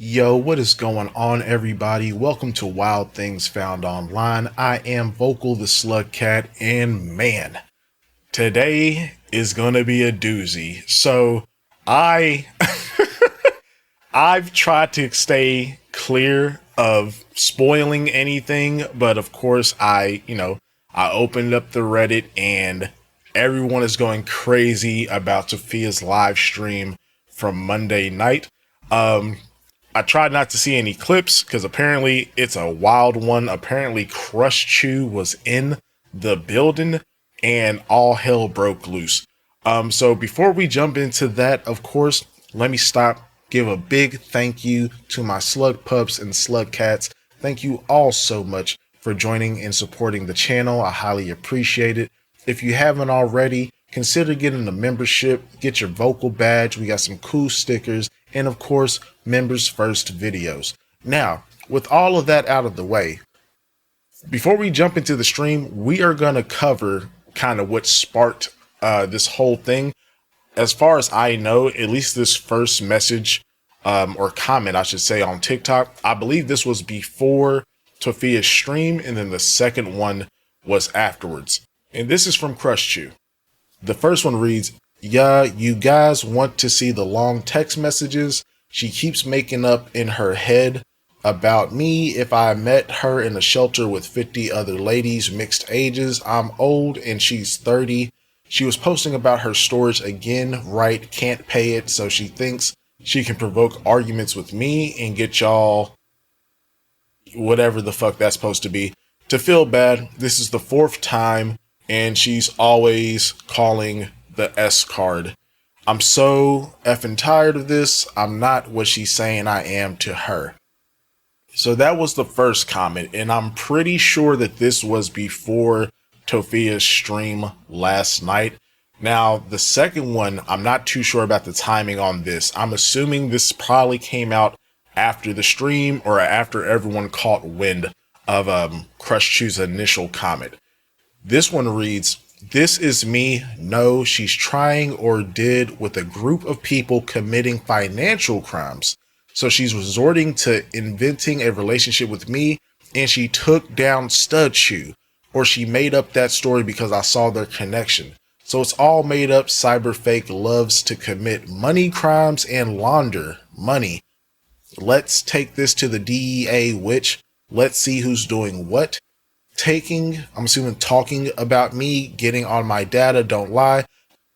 Yo, what is going on, everybody? Welcome to Wild Things Found Online. I am Vokal the Slug Cat, and man, today is gonna be a doozy. So, I I've tried to stay clear of spoiling anything, but of course, I opened up the Reddit and everyone is going crazy about Tophia's live stream from Monday night. I tried not to see any clips because apparently it's a wild one. Apparently, Chew was in the building and all hell broke loose. So before we jump into that, of course, let me stop. Give a big thank you to my slug pups and slug cats. Thank you all so much for joining and supporting the channel. I highly appreciate it. If you haven't already, consider getting a membership, get your Vokal badge. We got some cool stickers and of course, members first videos. Now, with all of that out of the way, before we jump into the stream, we are going to cover kind of what sparked this whole thing. As far as I know, at least this first message or comment, I should say, on TikTok, I believe this was before Tophia's stream, and then the second one was afterwards. And this is from Chew. The first one reads, "Yeah, you guys want to see the long text messages she keeps making up in her head about me if I met her in a shelter with 50 other ladies, mixed ages. I'm old and she's 30. She was posting about her storage again, right? Can't pay it, so she thinks she can provoke arguments with me and get y'all, whatever the fuck that's supposed to be, to feel bad. This is the fourth time, and she's always calling the S card. I'm so effing tired of this. I'm not what she's saying I am to her." So that was the first comment, and I'm pretty sure that this was before Tophia's stream last night. Now, the second one, I'm not too sure about the timing on this. I'm assuming this probably came out after the stream or after everyone caught wind of Chew's initial comment. This one reads, "This is me. No, she's trying or did with a group of people committing financial crimes. So she's resorting to inventing a relationship with me, and she took down Tophiachu. Or she made up that story because I saw their connection. So it's all made up. Cyber fake loves to commit money crimes and launder money. Let's take this to the DEA, which let's see who's doing what. I'm assuming talking about me, getting on my data, don't lie.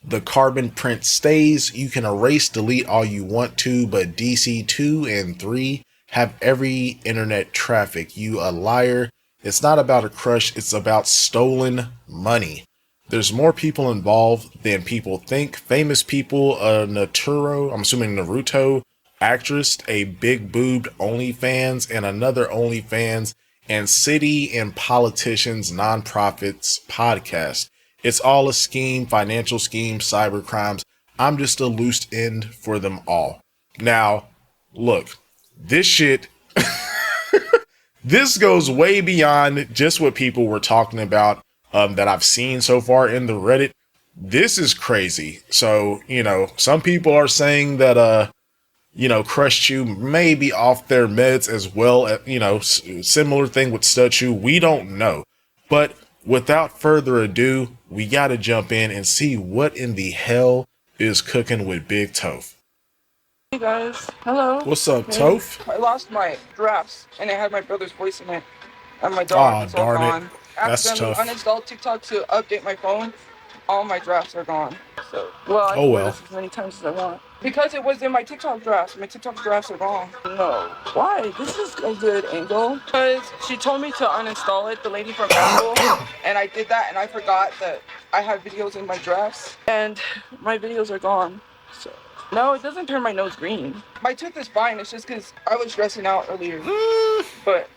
The carbon print stays. You can erase, delete all you want to, but DC 2 and 3 have every internet traffic. You a liar. It's not about a crush, it's about stolen money. There's more people involved than people think. Famous people, Naturo, I'm assuming Naruto, actress, a big boobed OnlyFans, and another OnlyFans, and city and politicians, nonprofits, podcast. It's all a scheme, financial scheme, cyber crimes. I'm just a loose end for them all." Now, look, this shit, this goes way beyond just what people were talking about that I've seen so far in the Reddit. This is crazy. So, some people are saying that, Chew may be off their meds as well. Similar thing with Tophiachu. We don't know. But without further ado, we gotta jump in and see what in the hell is cooking with Big Toph. Hey guys, hello. What's up, Hey. Toph? I lost my drafts and it had my brother's voice in it. And my dog Aw, is all darn it. gone. That's Accidentally tough. uninstalled TikTok to update my phone. All my drafts are gone. So, I Oh can wear well. this as many times as I want. Because it was in my TikTok drafts. My TikTok drafts are gone. No. Why? This is a good angle. Because she told me to uninstall it, the lady from Apple. And I did that and I forgot that I have videos in my drafts. And my videos are gone. So. No, it doesn't turn my nose green. My tooth is fine. It's just because I was stressing out earlier. But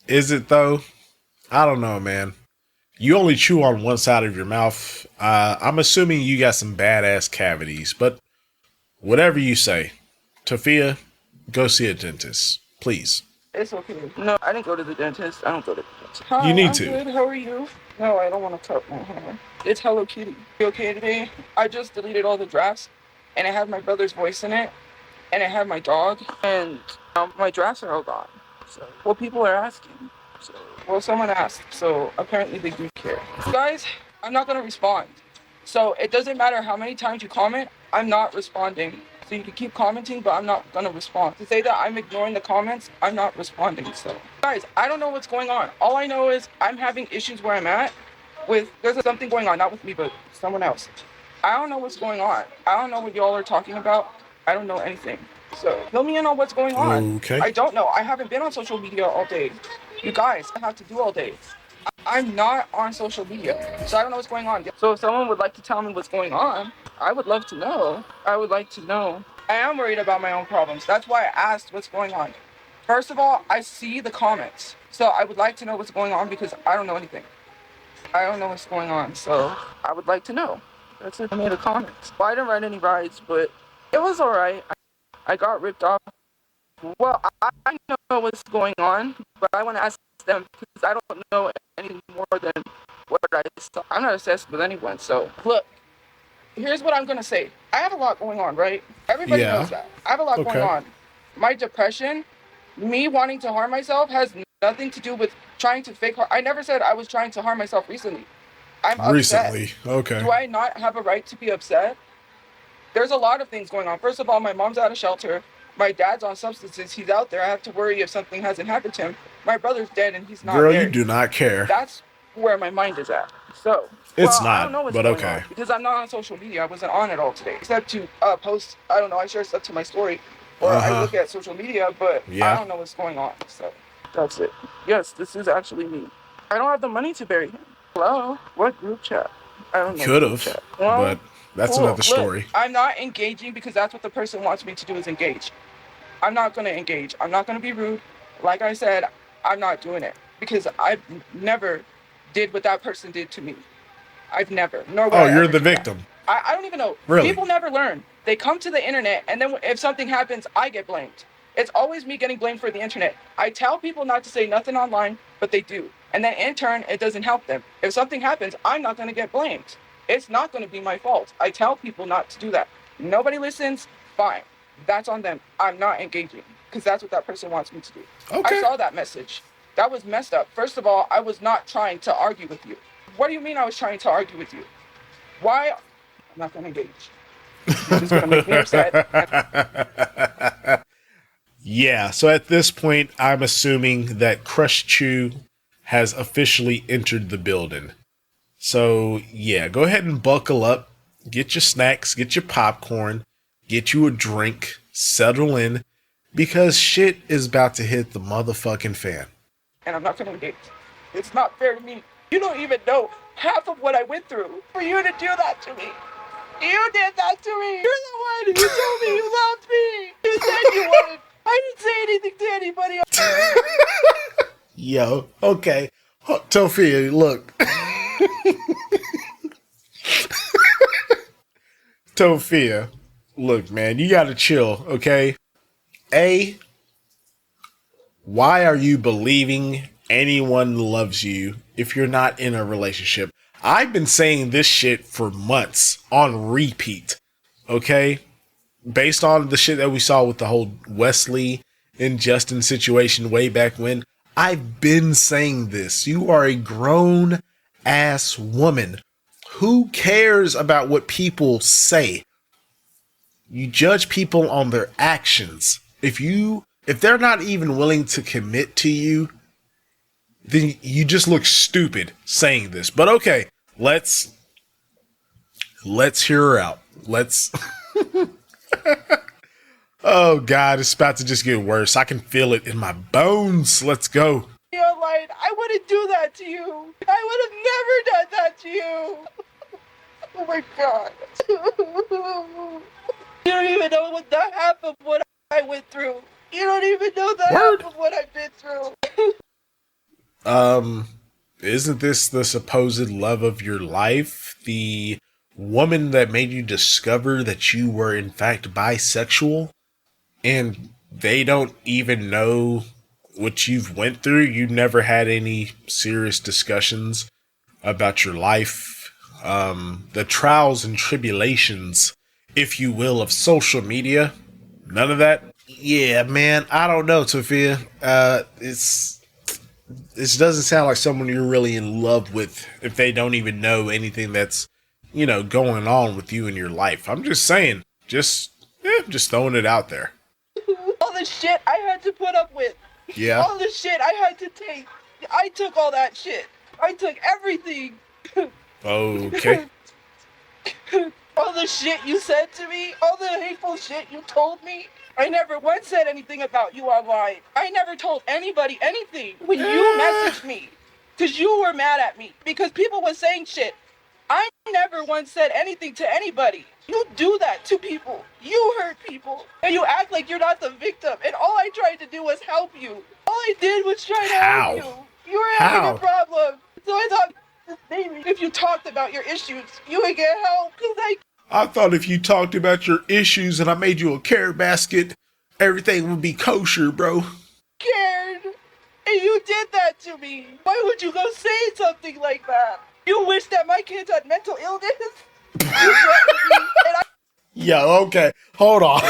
Is it though? I don't know, man. You only chew on one side of your mouth. I'm assuming you got some badass cavities, but whatever you say. Tophia, go see a dentist, please. it's okay. No, I didn't go to the dentist. I don't go to the dentist. Hi, You need I'm to. good. How are you? No, I don't want to cut my hair. It's Hello Kitty. You okay today? I just deleted all the drafts, and it had my brother's voice in it, and it had my dog, and My drafts are all gone. So, well, people are asking. So, well, someone asked. So, apparently they do care. Guys, I'm not going to respond. So, it doesn't matter how many times you comment, I'm not responding. So, you can keep commenting, but I'm not going to respond. To say that I'm ignoring the comments, I'm not responding. So, guys, I don't know what's going on. All I know is I'm having issues where I'm at there's something going on, not with me, but someone else. I don't know what's going on. I don't know what y'all are talking about. I don't know anything. So fill me in on what's going on. Okay. I don't know. I haven't been on social media all day. You guys, I have to do all day. I'm not on social media, so I don't know what's going on. So if someone would like to tell me what's going on, I would love to know. I would like to know. I am worried about my own problems. That's why I asked what's going on. First of all, I see the comments. So I would like to know what's going on because I don't know anything. I don't know what's going on, so I would like to know. That's it. I made a comment. Well, I didn't write any rides, but it was alright. I got ripped off. Well, I know what's going on, but I want to ask them because I don't know any more than what I saw. I'm not obsessed with anyone, so look. Here's what I'm gonna say. I have a lot going on, right? Everybody knows that. I have a lot going on. My depression, me wanting to harm myself, has nothing to do with trying to fake harm. I never said I was trying to harm myself recently. I'm upset. Recently, okay. Do I not have a right to be upset? There's a lot of things going on. First of all, my mom's out of shelter. My dad's on substances. He's out there. I have to worry if something hasn't happened to him. My brother's dead and he's not Girl, there. you do not care. That's where my mind is at. So, it's I don't know not, what's but going okay. on because I'm not on social media. I wasn't on it all today, except to post. I don't know. I share stuff to my story, or I look at social media, but I don't know what's going on. So that's it. Yes, this is actually me. I don't have the money to bury him. Hello? What group chat? I don't know. Could have, but that's another story. Look, I'm not engaging because that's what the person wants me to do is engage. I'm not going to engage. I'm not going to be rude. Like I said, I'm not doing it because I never did what that person did to me. I've never. Nor will I you're ever the do that. victim. I don't even know. Really? People never learn. They come to the internet, and then if something happens, I get blamed. It's always me getting blamed for the internet. I tell people not to say nothing online, but they do. And then in turn, it doesn't help them. If something happens, I'm not going to get blamed. It's not going to be my fault. I tell people not to do that. Nobody listens, fine. That's on them. I'm not engaging because that's what that person wants me to do. Okay. I saw that message. That was messed up. First of all, I was not trying to argue with you. What do you mean I was trying to argue with you? Why? I'm not going to engage. You're just going to make me upset. Yeah, so at this point, I'm assuming that Tophiachu has officially entered the building. So, yeah, go ahead and buckle up. Get your snacks, get your popcorn, get you a drink, settle in, because shit is about to hit the motherfucking fan. And I'm not going to engage. It's not fair to me. You don't even know half of what I went through for you to do that to me. You did that to me. You're the one who told me you loved me. You said you wanted. I didn't say anything to anybody else. Yo, okay. Tophia, look. Tophia, look, man, you gotta chill, okay? Why are you believing anyone loves you if you're not in a relationship? I've been saying this shit for months on repeat, okay? Based on the shit that we saw with the whole Wesley and Justin situation way back when, I've been saying this. You are a grown ass woman. Who cares about what people say? You judge people on their actions. If they're not even willing to commit to you, then you just look stupid saying this. But okay, let's hear her out. Let's Oh God, it's about to just get worse. I can feel it in my bones. Let's go. You're lying. I wouldn't do that to you. I would have never done that to you. Oh my God. You don't even know what the half of what I went through. You don't even know the half of what I've been through. Isn't this the supposed love of your life? The woman that made you discover that you were in fact bisexual? And they don't even know what you've went through? You never had any serious discussions about your life? The trials and tribulations, if you will, of social media? None of that? Yeah, man, I don't know, Tophia. This doesn't sound like someone you're really in love with if they don't even know anything that's, going on with you in your life. I'm just saying, just throwing it out there. All the shit I had to put up with. Yeah. All the shit I had to take. I took all that shit. I took everything. Okay. All the shit you said to me, all the hateful shit you told me. I never once said anything about you online. I never told anybody anything when you messaged me. Because you were mad at me. Because people were saying shit. I never once said anything to anybody. You do that to people. You hurt people. And you act like you're not the victim. And all I tried to do was help you. All I did was try to help you. How? You were having a How? problem. So I thought maybe if you talked about your issues, you would get help. Because I thought if you talked about your issues and I made you a care basket, everything would be kosher, bro. cared. And you did that to me. Why would you go say something like that? You wish that my kids had mental illness? You threatened me, and I Yeah, okay. Hold on.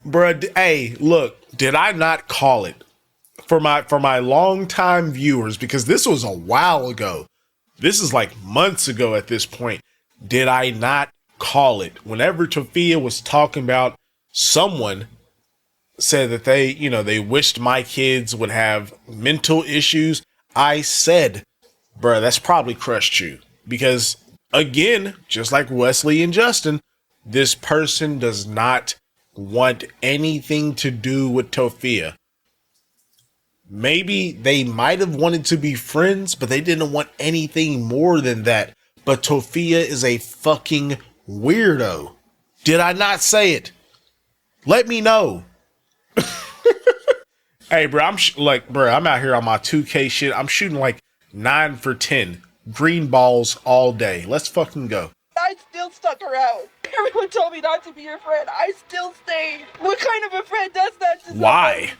Bruh, hey, look, did I not call it? For my longtime viewers, because this was a while ago. This is like months ago at this point. Did I not call it? Whenever Tophia was talking about someone said that they wished my kids would have mental issues, I said, bruh, that's probably crushed you. Because again, just like Wesley and Justin, this person does not want anything to do with Tophia. Maybe they might have wanted to be friends, but they didn't want anything more than that. But Tophia is a fucking weirdo. Did I not say it? Let me know. Hey, bro, I'm out here on my 2K shit. I'm shooting like 9 for 10. Green balls all day. Let's fucking go. still stuck around. Everyone told me not to be your friend. I still stayed. What kind of a friend does that to someone? Why?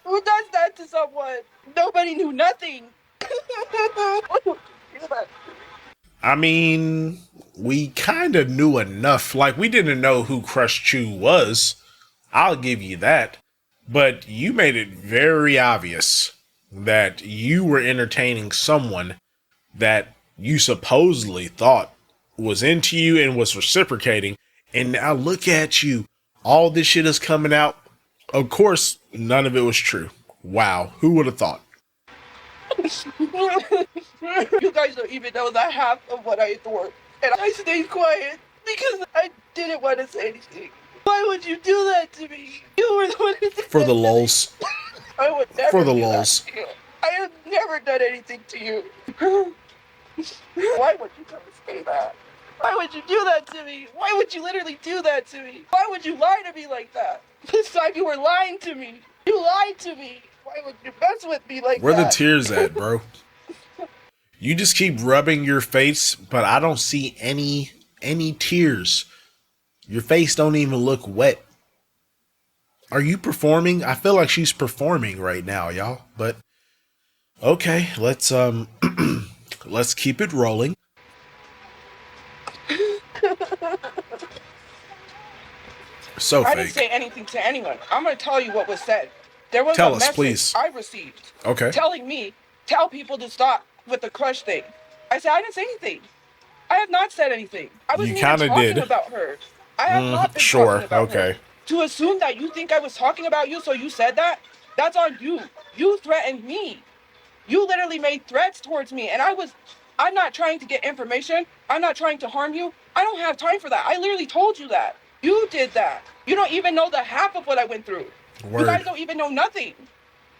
Who does that to someone? Nobody knew nothing. I mean, we kind of knew enough. Like, we didn't know who Crush Chew was. I'll give you that. But you made it very obvious that you were entertaining someone that you supposedly thought was into you and was reciprocating. And now look at you. All this shit is coming out. Of course, none of it was true. Wow. Who would have thought? You guys don't even know the half of what I thought. And I stayed quiet because I didn't want to say anything. Why would you do that to me? You were the one who did For the that to me. lulz. I would never For the do lulz. that to you. I have never done anything to you. Why would you come and say that? Why would you do that to me? Why would you literally do that to me? Why would you lie to me like that? This time you were lying to me. You lied to me. Why would you mess with me like Where that? the tears at, bro? You just keep rubbing your face, but I don't see any tears. Your face don't even look wet. Are you performing? I feel like she's performing right now, y'all. But okay, let's let's keep it rolling. So I didn't fake. say anything to anyone. I'm going to tell you what was said. There was Tell a us, message please. I received Okay. telling me, tell people to stop with the crush thing. I said, I didn't say anything. I have not said anything. I wasn't You even kinda talking did. about her. I have not been Sure. talking about her. Okay. To assume that you think I was talking about you, so you said that, that's on you. You threatened me. You literally made threats towards me, and I'm not trying to get information. I'm not trying to harm you. I don't have time for that. I literally told you that. You did that. You don't even know the half of what I went through. Word. You guys don't even know nothing.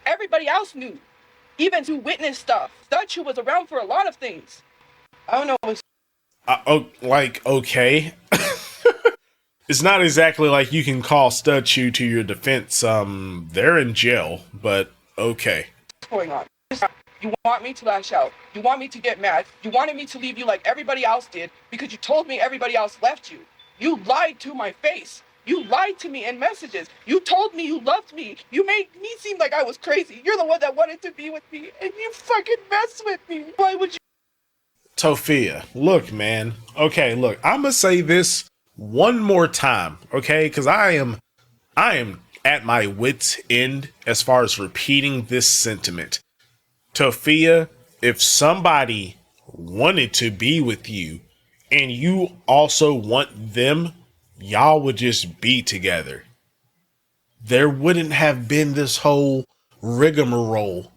Everybody else knew. Even who witnessed stuff. Tophiachu was around for a lot of things. I don't know. Okay. It's not exactly like you can call Tophiachu to your defense. They're in jail, but okay. What's going on? You want me to lash out. You want me to get mad. You wanted me to leave you like everybody else did because you told me everybody else left you. You lied to my face. You lied to me in messages. You told me you loved me. You made me seem like I was crazy. You're the one that wanted to be with me, and you fucking messed with me. Why would you? Tophia, look, man. Okay, look, I'm gonna say this one more time, okay? Because I am at my wits' end as far as repeating this sentiment. Tophia, if somebody wanted to be with you and you also want them, y'all would just be together. There wouldn't have been this whole rigmarole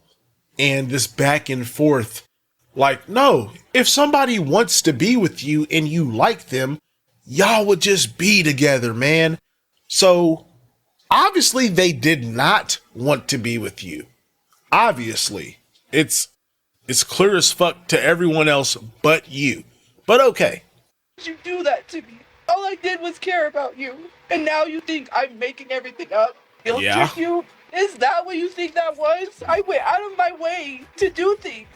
and this back and forth. Like, no, if somebody wants to be with you and you like them, y'all would just be together, man. So obviously they did not want to be with you. Obviously. It's clear as fuck to everyone else but you. But okay. You do that to me. All I did was care about you. And now you think I'm making everything up? Guilt Yeah. trip you? Is that what you think that was? I went out of my way to do things.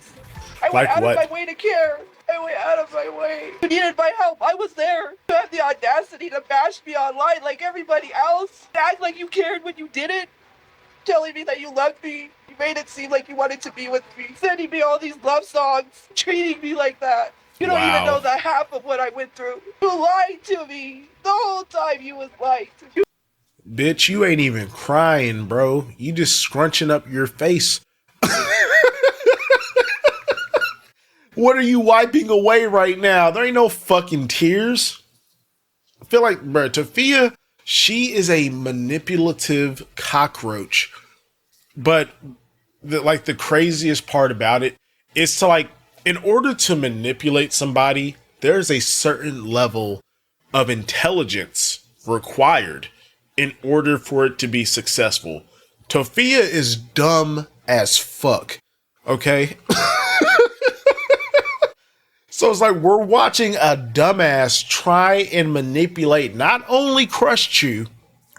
I went Like out of my what? way to care. I went out of my way. You needed my help. I was there. You had the audacity to bash me online like everybody else. To act like you cared when you didn't. Telling me that you loved me. You made it seem like you wanted to be with me. Sending me all these love songs. Treating me like that. You don't even know Wow. the half of what I went through. You lied to me. The whole time you was lying to me. Bitch, you ain't even crying, bro. You just scrunching up your face. What are you wiping away right now? There ain't no fucking tears. I feel like, bro, Tophia, she is a manipulative cockroach. But the craziest part about it is to like, in order to manipulate somebody, there's a certain level of intelligence required in order for it to be successful. Tophia is dumb as fuck. Okay? So it's like we're watching a dumbass try and manipulate not only Crush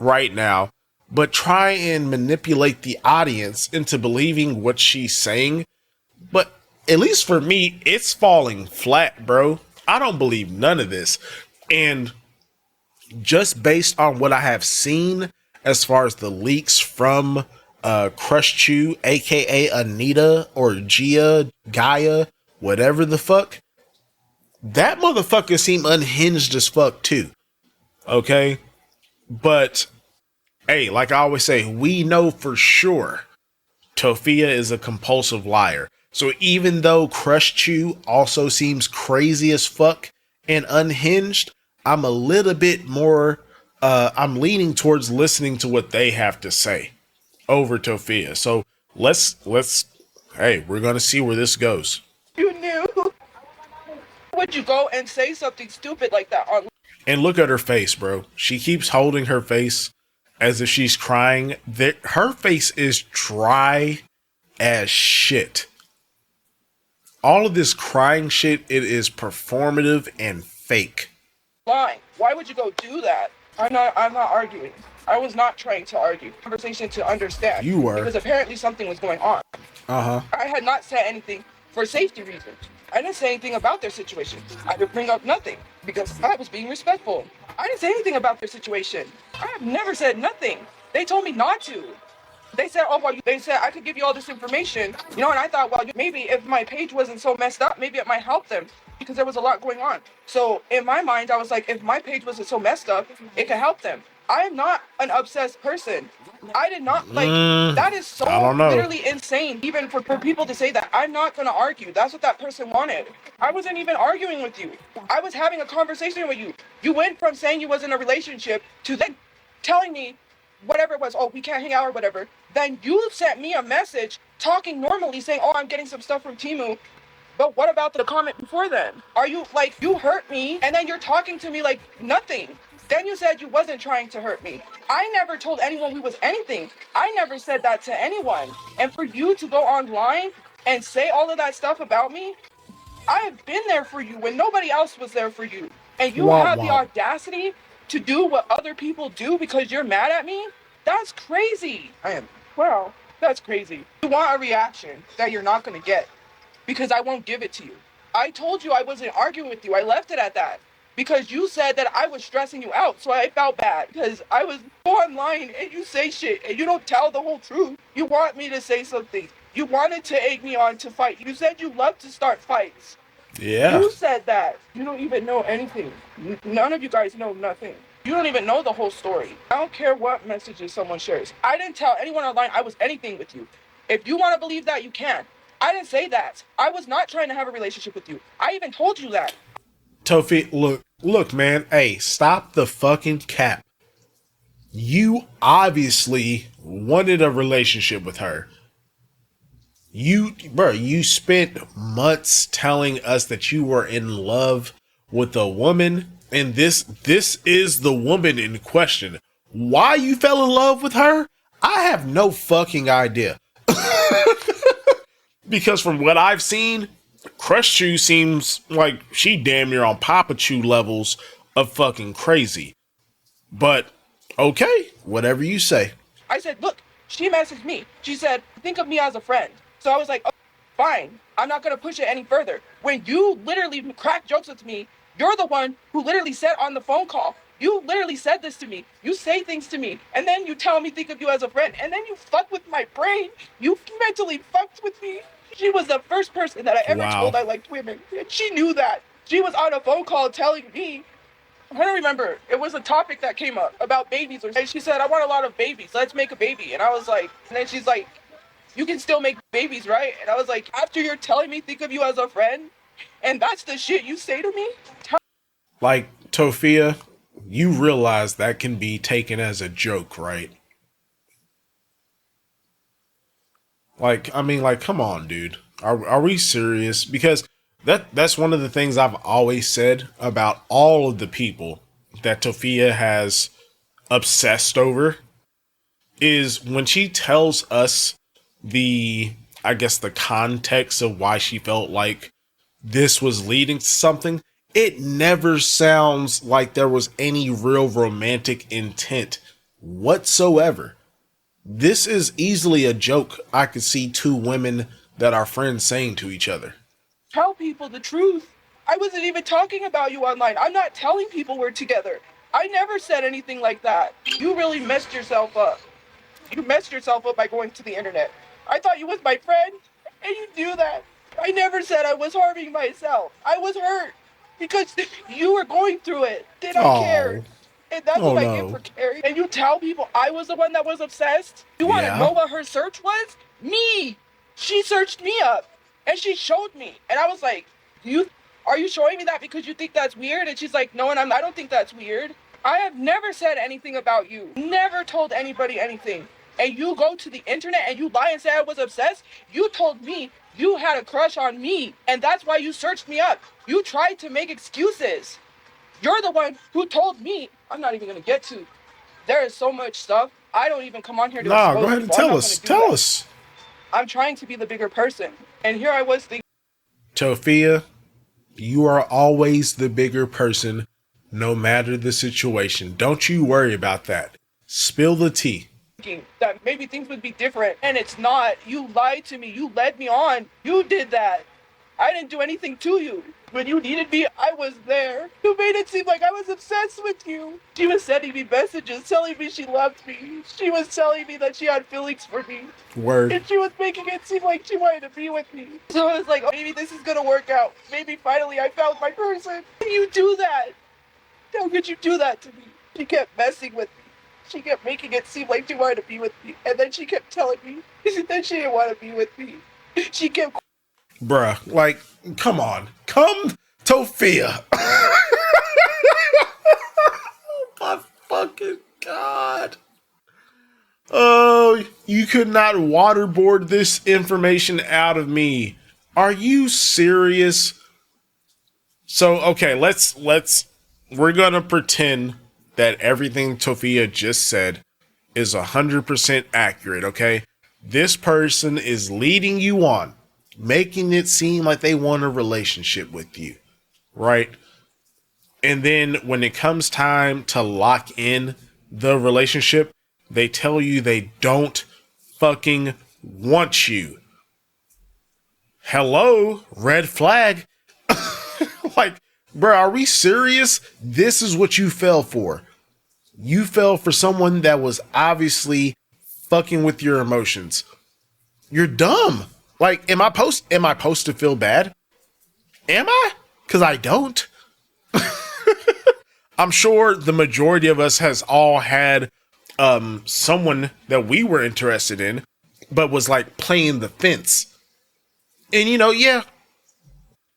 right now, but try and manipulate the audience into believing what she's saying. But at least for me, it's falling flat, bro. I don't believe none of this. And just based on what I have seen as far as the leaks from Crush, aka Anita or Gia, Gaia, whatever the fuck, that motherfucker seemed unhinged as fuck too. Okay? But hey, like I always say, we know for sure Tophia is a compulsive liar. So even though Crush Chew also seems crazy as fuck and unhinged, I'm a little bit more I'm leaning towards listening to what they have to say over Tophia. So let's hey, we're gonna see where this goes. You knew. Would you go and say something stupid like that on? And look at her face, bro. She keeps holding her face as if she's crying. Her face is dry as shit. All of this crying shit, it is performative and fake. Line. Why would you go do that? I'm not arguing. I was not trying to argue. Conversation to understand. You were. Because apparently something was going on. Uh-huh. I had not said anything for safety reasons. I didn't say anything about their situation. I would bring up nothing because I was being respectful. I didn't say anything about their situation. I have never said nothing. They told me not to. They said, oh, well, they said I could give you all this information, and I thought, well, maybe if my page wasn't so messed up, maybe it might help them because there was a lot going on. So in my mind, I was like, if my page wasn't so messed up, it could help them. I am not an obsessed person. I did not that is so I don't know. literally insane, even for people to say that. I'm not going to argue. That's what that person wanted. I wasn't even arguing with you. I was having a conversation with you. You went from saying you was in a relationship to then telling me whatever it was, oh, we can't hang out or whatever. Then you sent me a message talking normally saying, oh, I'm getting some stuff from Timu. But what about the comment before then? Are you like, you hurt me and then you're talking to me like nothing. Then you said you wasn't trying to hurt me. I never told anyone we was anything. I never said that to anyone. And for you to go online and say all of that stuff about me, I have been there for you when nobody else was there for you. And you Womp have the womp. audacity to do what other people do because you're mad at me? That's crazy. Well, that's crazy. You want a reaction that you're not going to get because I won't give it to you. I told you I wasn't arguing with you. I left it at that because you said that I was stressing you out. So I felt bad because I was online and you say shit and you don't tell the whole truth. You want me to say something. You wanted to egg me on to fight. You said you love to start fights. Yeah. You said that. You don't even know anything. None of you guys know nothing. You don't even know the whole story. I don't care what messages someone shares. I didn't tell anyone online I was anything with you. If you want to believe that, you can. I didn't say that. I was not trying to have a relationship with you. I even told you that. Tophia, look, man. Hey, stop the fucking cap. You obviously wanted a relationship with her. You spent months telling us that you were in love with a woman, and this is the woman in question. Why you fell in love with her? I have no fucking idea. Because from what I've seen, Crush Chew seems like she damn near on Papa Chew levels of fucking crazy. But okay, whatever you say. I said, look, she messaged me. She said, think of me as a friend. So I was like, oh, fine. I'm not going to push it any further. When you literally crack jokes with me, you're the one who literally said on the phone call, you literally said this to me. You say things to me. And then you tell me, think of you as a friend. And then you fuck with my brain. You mentally fucked with me. She was the first person that I ever told I liked women. And she knew that. She was on a phone call telling me, I don't remember. It was a topic that came up about babies. And she said, I want a lot of babies. Let's make a baby. And I was like, and then she's like, you can still make babies, right? And I was like, after you're telling me, think of you as a friend, and that's the shit you say to me? Like, Tophia, you realize that can be taken as a joke, right? Like, I mean, like, come on, dude. Are we serious? Because that's one of the things I've always said about all of the people that Tophia has obsessed over is when she tells us I guess the context of why she felt like this was leading to something, it never sounds like there was any real romantic intent whatsoever. This is easily a joke I could see two women that are friends saying to each other. Tell people the truth. I wasn't even talking about you online. I'm not telling people we're together. I never said anything like that. You really messed yourself up. You messed yourself up by going to the internet. I thought you was my friend, and you do that. I never said I was harming myself. I was hurt because you were going through it. Did I care? And that's what I get for caring. And you tell people I was the one that was obsessed? You want to know what her search was? Me. She searched me up, and she showed me. And I was like, are you showing me that because you think that's weird? And she's like, no, and I don't think that's weird. I have never said anything about you. Never told anybody anything. And you go to the internet and you lie and say I was obsessed? You told me you had a crush on me, and that's why you searched me up. You tried to make excuses. You're the one who told me. I'm not even going to get to. There is so much stuff. I don't even come on here to expose go ahead and tell us. Tell us. I'm trying to be the bigger person. And here I was thinking. Tophia, you are always the bigger person, no matter the situation. Don't you worry about that. Spill the tea. That maybe things would be different, and it's not. You lied to me. You led me on. You did that. I didn't do anything to you. When you needed me, I was there. You made it seem like I was obsessed with you. She was sending me messages telling me she loved me. She was telling me that she had feelings for me. Word. And she was making it seem like she wanted to be with me. So I was like, oh, maybe this is gonna work out. Maybe finally I found my person. How you do that? How could you do that to me? She kept messing with me. She kept making it seem like she wanted to be with me. And then she kept telling me that she didn't want to be with me. She kept... Bruh, like, come on. Come, Tophia. Oh my fucking God. Oh, you could not waterboard this information out of me. Are you serious? So, okay, we're gonna pretend that everything Tophia just said is 100% accurate, okay? This person is leading you on, making it seem like they want a relationship with you, right? And then when it comes time to lock in the relationship, they tell you they don't fucking want you. Hello, red flag. Like, bro, are we serious? This is what you fell for. You fell for someone that was obviously fucking with your emotions. You're dumb. Like, am I supposed to feel bad? Am I? Because I don't. I'm sure the majority of us has all had someone that we were interested in, but was like playing the fence. And yeah,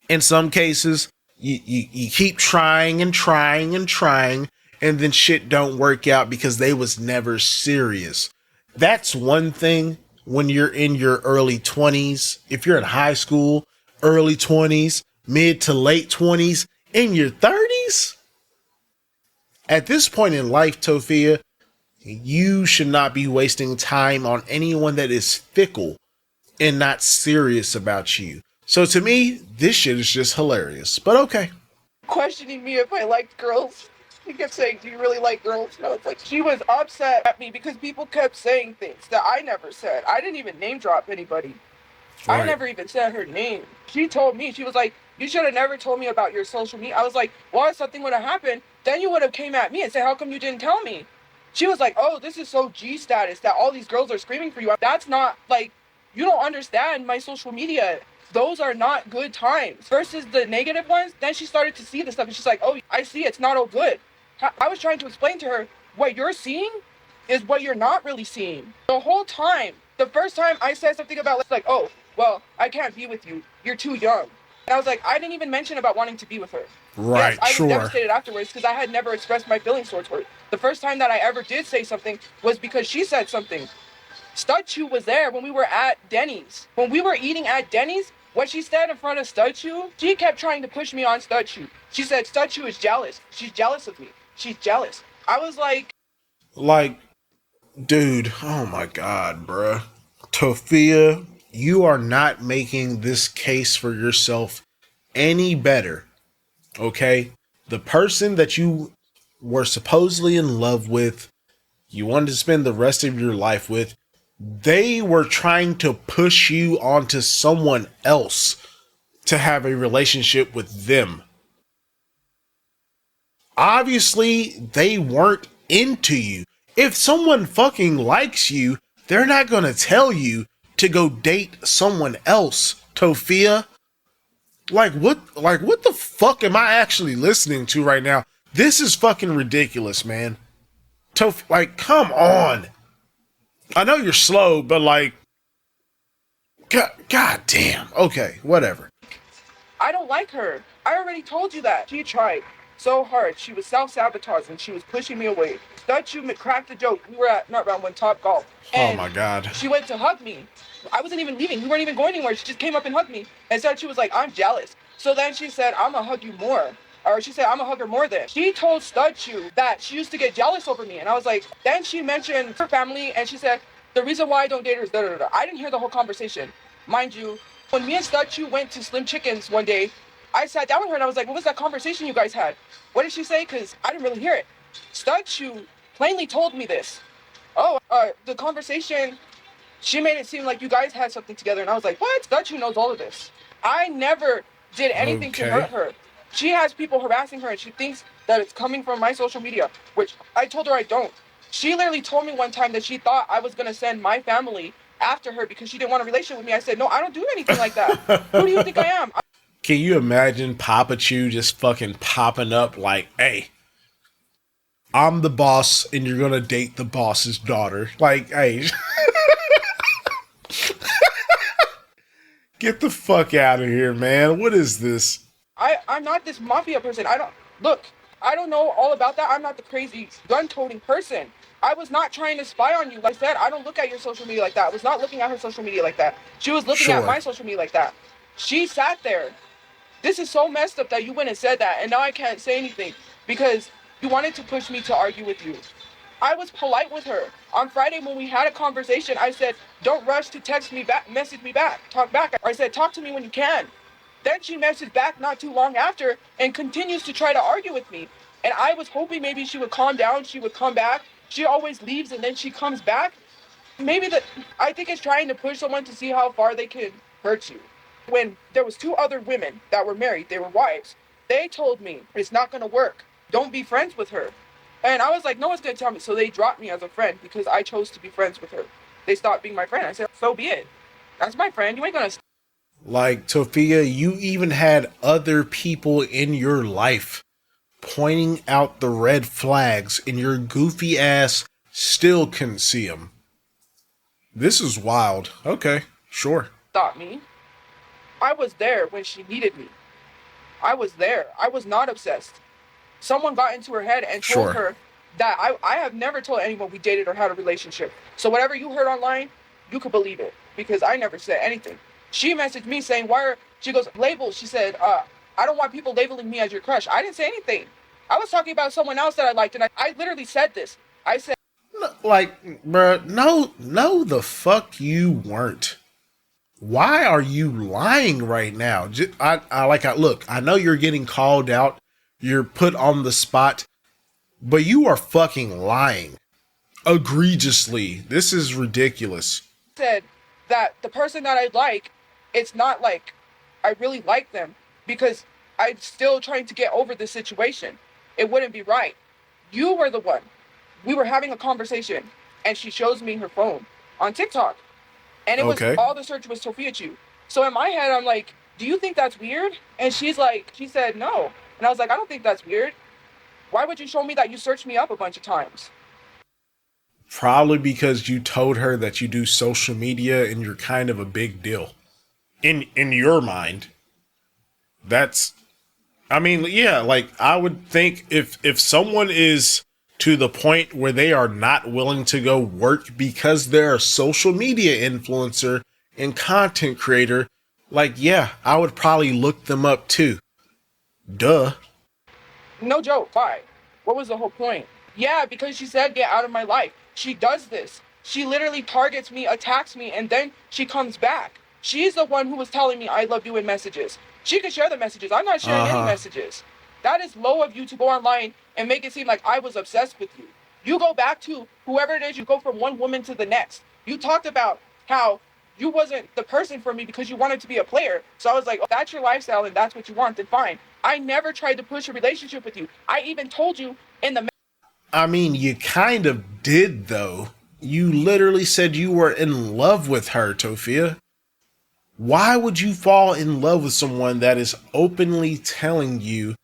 in some cases, you keep trying and trying and trying, and then shit don't work out because they was never serious. That's one thing when you're in your early 20s. If you're in high school, early 20s, mid to late 20s, in your 30s, at this point in life, Tophia, you should not be wasting time on anyone that is fickle and not serious about you. So to me, this shit is just hilarious. But okay. Questioning me if I liked girls. She kept saying, "Do you really like girls?" No, it's like she was upset at me because people kept saying things that I never said. I didn't even name drop anybody. I Right. never even said her name. She told me, she was like, "You should have never told me about your social media." I was like, "Well, if something would have happened, then you would have came at me and said, how come you didn't tell me?" She was like, "Oh, this is so G status that all these girls are screaming for you." That's not like, you don't understand my social media. Those are not good times. Versus the negative ones, then she started to see the stuff and she's like, "Oh, I see it's not all good." I was trying to explain to her, what you're seeing is what you're not really seeing. The whole time, the first time I said something about, like, "Oh, well, I can't be with you. You're too young." And I was like, I didn't even mention about wanting to be with her. Yes, Right. I was Sure. devastated afterwards because I had never expressed my feelings towards her. The first time that I ever did say something was because she said something. Tophiachu was there when we were at Denny's. When we were eating at Denny's, what she said in front of Tophiachu, she kept trying to push me on Tophiachu. She said, "Tophiachu is jealous. She's jealous of me. She's jealous." I was Like, dude, oh my god, bruh. Tophia, you are not making this case for yourself any better, okay? The person that you were supposedly in love with, you wanted to spend the rest of your life with, they were trying to push you onto someone else to have a relationship with them. Obviously, they weren't into you. If someone fucking likes you, they're not gonna tell you to go date someone else, Tophia. Like what the fuck am I actually listening to right now? This is fucking ridiculous, man. Like, come on. I know you're slow, but like, god damn. Okay, whatever. I don't like her. I already told you that. She tried so hard. She was self-sabotaging. She was pushing me away. Tophiachu cracked the joke. We were at, not round one, Top Golf. Oh And my god. she went to hug me. I wasn't even leaving. We weren't even going anywhere. She just came up and hugged me. And said, she was like, "I'm jealous." So then she said, "I'm going to hug you more." Or she said, "I'm going to hug her more then." She told Tophiachu that she used to get jealous over me. And I was like, then she mentioned her family. And she said, "The reason why I don't date her is da da da." I didn't hear the whole conversation. Mind you, when me and Tophiachu went to Slim Chickens one day, I sat down with her and I was like, "What was that conversation you guys had?" What did she say? Because I didn't really hear it. Tophiachu plainly told me this. "Oh, the conversation, she made it seem like you guys had something together." And I was like, "What?" Tophiachu knows all of this. I never did anything to Okay. hurt her. She has people harassing her and she thinks that it's coming from my social media, which I told her I don't. She literally told me one time that she thought I was going to send my family after her because she didn't want a relationship with me. I said, "No, I don't do anything like that. Who do you think I am?" Can you imagine Papa Chew just fucking popping up like, "Hey, I'm the boss and you're gonna date the boss's daughter." Like, hey, get the fuck out of here, man. What is this? I'm not this mafia person. I don't look. I don't know all about that. I'm not the crazy gun-toting person. I was not trying to spy on you. Like I said, I don't look at your social media like that. I was not looking at her social media like that. She was looking at Sure. my social media like that. She sat there. This is so messed up that you went and said that, and now I can't say anything because you wanted to push me to argue with you. I was polite with her. On Friday when we had a conversation, I said, "Don't rush to text me back, message me back, talk back." Or I said, "Talk to me when you can." Then she messaged back not too long after and continues to try to argue with me. And I was hoping maybe she would calm down, she would come back. She always leaves and then she comes back. Maybe that, I think it's trying to push someone to see how far they can hurt you. When there was two other women that were married, they were wives. They told me it's not going to work. Don't be friends with her. And I was like, no one's going to tell me. So they dropped me as a friend because I chose to be friends with her. They stopped being my friend. I said, so be it. That's my friend. You ain't going to. Like, Tophia, you even had other people in your life pointing out the red flags, and your goofy ass still couldn't see them. This is wild. Okay, sure. Stop me. I was there when she needed me. I was there. I was not obsessed. Someone got into her head and told Sure. her that I have never told anyone we dated or had a relationship. So whatever you heard online, you could believe it because I never said anything. She messaged me saying, why are, she goes, label. She said, I don't want people labeling me as your crush. I didn't say anything. I was talking about someone else that I liked, and I literally said this. I said, Like, bruh, no, the fuck you weren't. Why are you lying right now? Look, I know you're getting called out, you're put on the spot, but you are fucking lying. Egregiously. This is ridiculous. said that the person that I like, it's not like I really like them because I'm still trying to get over this situation. It wouldn't be right. You were the one. We were having a conversation and she shows me her phone on TikTok. And it was Okay. all the search was Tophiachu. So in my head, I'm like, do you think that's weird? And she's like, she said no. And I was like, I don't think that's weird. Why would you show me that you searched me up a bunch of times? Probably because you told her that you do social media and you're kind of a big deal. In your mind. That's, I mean, yeah, like I would think if someone is to the point where they are not willing to go work because they're a social media influencer and content creator, like, yeah, I would probably look them up too. Duh. No joke. Why? What was the whole point? Yeah, because she said, get out of my life. She does this. She literally targets me, attacks me, and then she comes back. She's the one who was telling me I love you in messages. She could share the messages. I'm not sharing any messages. That is low of you to go online and make it seem like I was obsessed with you. You go back to whoever it is, you go from one woman to the next. You talked about how you wasn't the person for me because you wanted to be a player. So I was like, oh, that's your lifestyle and that's what you want, then fine. I never tried to push a relationship with you. I even told you in the I mean, you kind of did, though. You literally said you were in love with her, Tophia. Why would you fall in love with someone that is openly telling you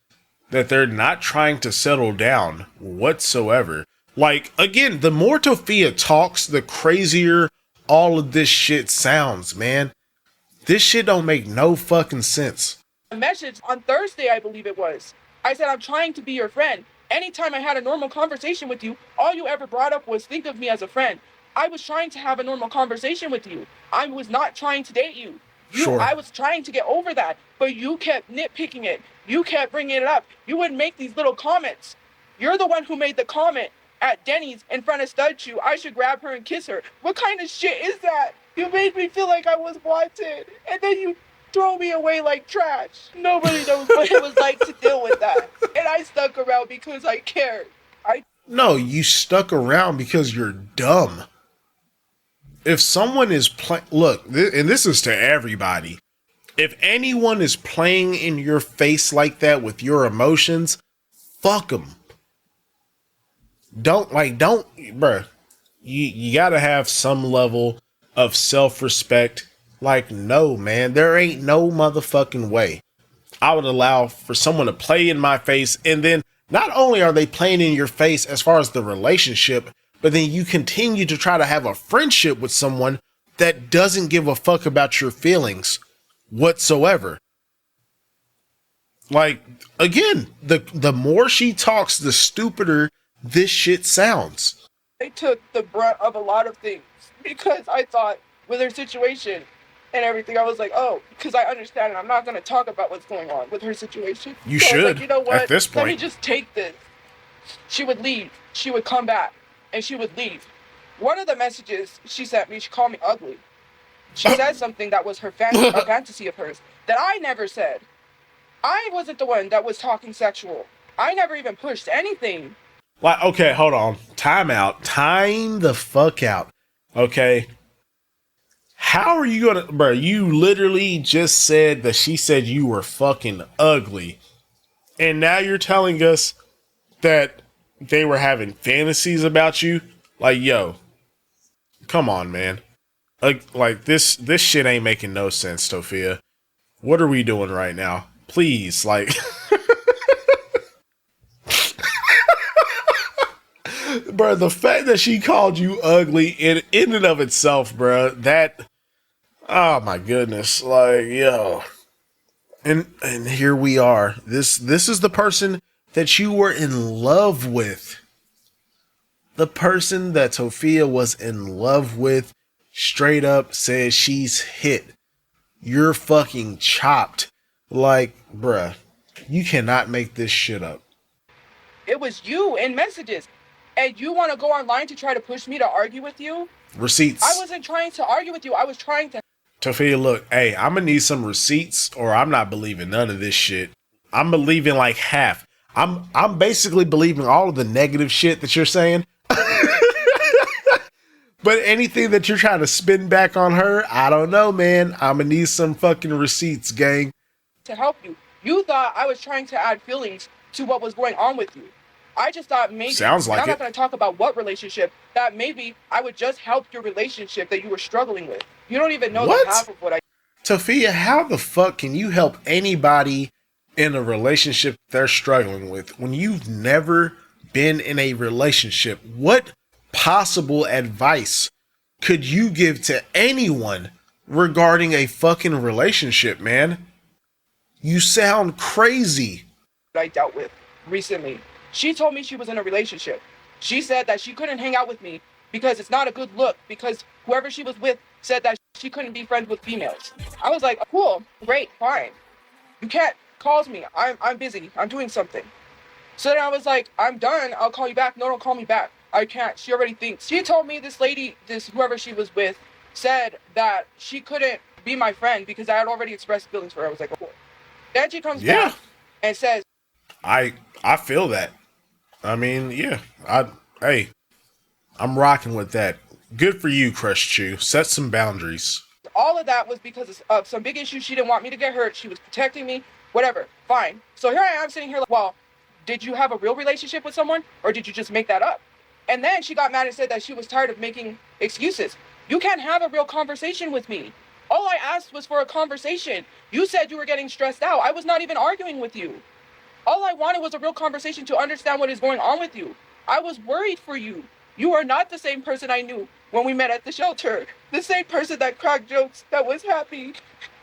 that they're not trying to settle down whatsoever? Like, again, the more Tophia talks, the crazier all of this shit sounds, man. This shit don't make no fucking sense. message on Thursday, I believe it was. I said, I'm trying to be your friend. Anytime I had a normal conversation with you, all you ever brought up was think of me as a friend. I was trying to have a normal conversation with you. I was not trying to date you. Sure. I was trying to get over that, but you kept nitpicking it. You kept bringing it up. You would make these little comments. You're the one who made the comment at Denny's in front of Studchu. I should grab her and kiss her. What kind of shit is that? You made me feel like I was wanted, and then you throw me away like trash. Nobody knows what it was like to deal with that. And I stuck around because I cared. No, you stuck around because you're dumb. If someone is playing, look, and this is to everybody. If anyone is playing in your face like that with your emotions, fuck them. Bruh. You gotta have some level of self-respect. Like, no, man, there ain't no motherfucking way I would allow for someone to play in my face, and then not only are they playing in your face as far as the relationship, but then you continue to try to have a friendship with someone that doesn't give a fuck about your feelings whatsoever. Like, again, the more she talks, the stupider this shit sounds. I took the brunt of a lot of things because I thought with her situation and everything, I was like, oh, because I understand and I'm not going to talk about what's going on with her situation. You so should, I was like, you know what? at this point. Let me just take this. She would leave. She would come back and she would leave. One of the messages she sent me, she called me ugly. She said something that was her a fantasy of hers that I never said. I wasn't the one that was talking sexual. I never even pushed anything. Like, okay, hold on. Time out. Time the fuck out. Okay. How are you gonna, bro? You literally just said that she said you were fucking ugly. And now you're telling us that they were having fantasies about you? Like, yo, come on, man. Like this shit ain't making no sense, Tophia. What are we doing right now? Please, like, bro, the fact that she called you ugly in and of itself, bro, that, oh my goodness, like, yo. And here we are. This is the person that you were in love with. The person that Tophia was in love with straight up says she's hit. You're fucking chopped. Like, bruh, you cannot make this shit up. It was you in messages. And you want to go online to try to push me to argue with you? Receipts. I wasn't trying to argue with you. I was trying to. Tophia, look, hey, I'm gonna need some receipts or I'm not believing none of this shit. I'm believing like half. I'm basically believing all of the negative shit that you're saying. But anything that you're trying to spin back on her, I don't know, man. I'm gonna need some fucking receipts, gang. To help you. You thought I was trying to add feelings to what was going on with you. I just thought maybe, Sounds like I'm not it. going to talk about what relationship, that maybe I would just help your relationship that you were struggling with. You don't even know the What? half of what I. Tophia, how the fuck can you help anybody in a relationship they're struggling with when you've never been in a relationship? What possible advice could you give to anyone regarding a fucking relationship, man? You sound crazy. I dealt with recently. She told me she was in a relationship. She said that she couldn't hang out with me because it's not a good look, because whoever she was with said that she couldn't be friends with females. I was like, cool, great, fine. You can't call me. I'm busy. I'm doing something. So then I was like, I'm done. I'll call you back. No, don't call me back. I can't. She already thinks. She told me this lady, this whoever she was with, said that she couldn't be my friend because I had already expressed feelings for her. I was like, cool. Then she comes Yeah, back and says, I feel that. I mean, yeah. Hey, I'm rocking with that. Good for you, Crush Chew. Set some boundaries. all of that was because of some big issues. She didn't want me to get hurt. She was protecting me. Whatever. Fine. So here I am sitting here like, well, did you have a real relationship with someone or did you just make that up? And then she got mad and said that she was tired of making excuses. You can't have a real conversation with me. All I asked was for a conversation. You said you were getting stressed out. I was not even arguing with you. All I wanted was a real conversation to understand what is going on with you. I was worried for you. You are not the same person I knew when we met at the shelter. The same person that cracked jokes, that was happy,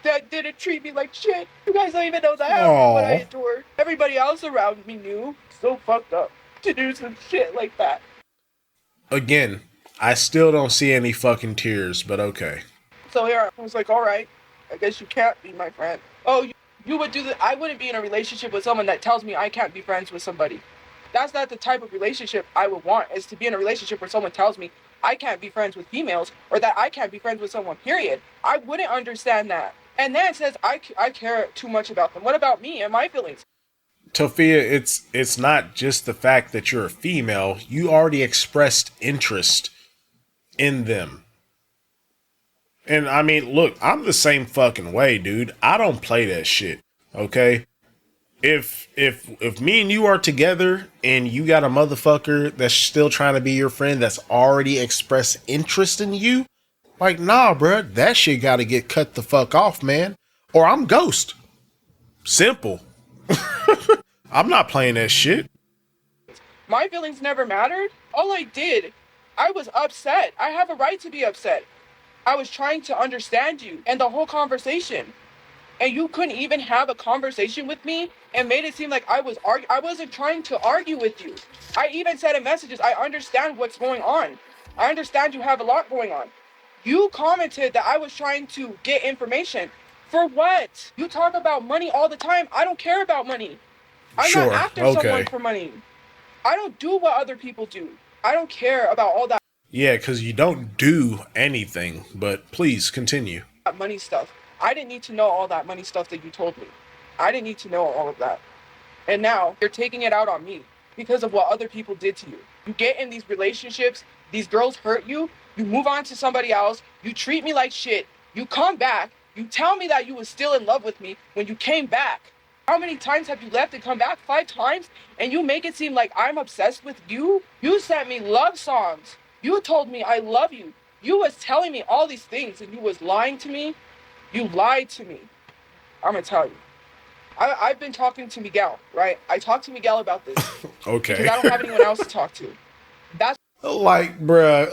that didn't treat me like shit. You guys don't even know the half of what I Oh, endured. Everybody else around me knew. So fucked up to do some shit like that. again, I still don't see any fucking tears, but okay. So here I was like, all right, I guess you can't be my friend. Oh, you would do that. I wouldn't be in a relationship with someone that tells me I can't be friends with somebody. That's not the type of relationship I would want, is to be in a relationship where someone tells me I can't be friends with females or that I can't be friends with someone, period. I wouldn't understand that. And then it says I care too much about them. What about me and my feelings? Tophia, it's not just the fact that you're a female. You already expressed interest in them. And I mean, look, I'm the same fucking way, dude. I don't play that shit. Okay? If me and you are together and you got a motherfucker that's still trying to be your friend that's already expressed interest in you, like, nah, bruh, that shit gotta get cut the fuck off, man. Or I'm ghost. Simple. I'm not playing that shit. My feelings never mattered. All I did, I was upset. I have a right to be upset. I was trying to understand you and the whole conversation. And you couldn't even have a conversation with me and made it seem like I wasn't trying to argue with you. I even said in messages, I understand what's going on. I understand you have a lot going on. You commented that I was trying to get information. For what? You talk about money all the time. I don't care about money. I'm not Sure, after okay. someone for money. I don't do what other people do. I don't care about all that Yeah, because you don't do anything, but please continue. money stuff. I didn't need to know all that money stuff that you told me. I didn't need to know all of that. And now you're taking it out on me because of what other people did to you. You get in these relationships, these girls hurt you, you move on to somebody else, you treat me like shit, you come back, you tell me that you was still in love with me when you came back. How many times have you left and come back? 5 times? And you make it seem like I'm obsessed with you? You sent me love songs. You told me I love you. You was telling me all these things and you was lying to me. You lied to me. I'm gonna tell you. I've been talking to Miguel, right? I talked to Miguel about this because Okay. I don't have anyone else to talk to. That's Like, bruh.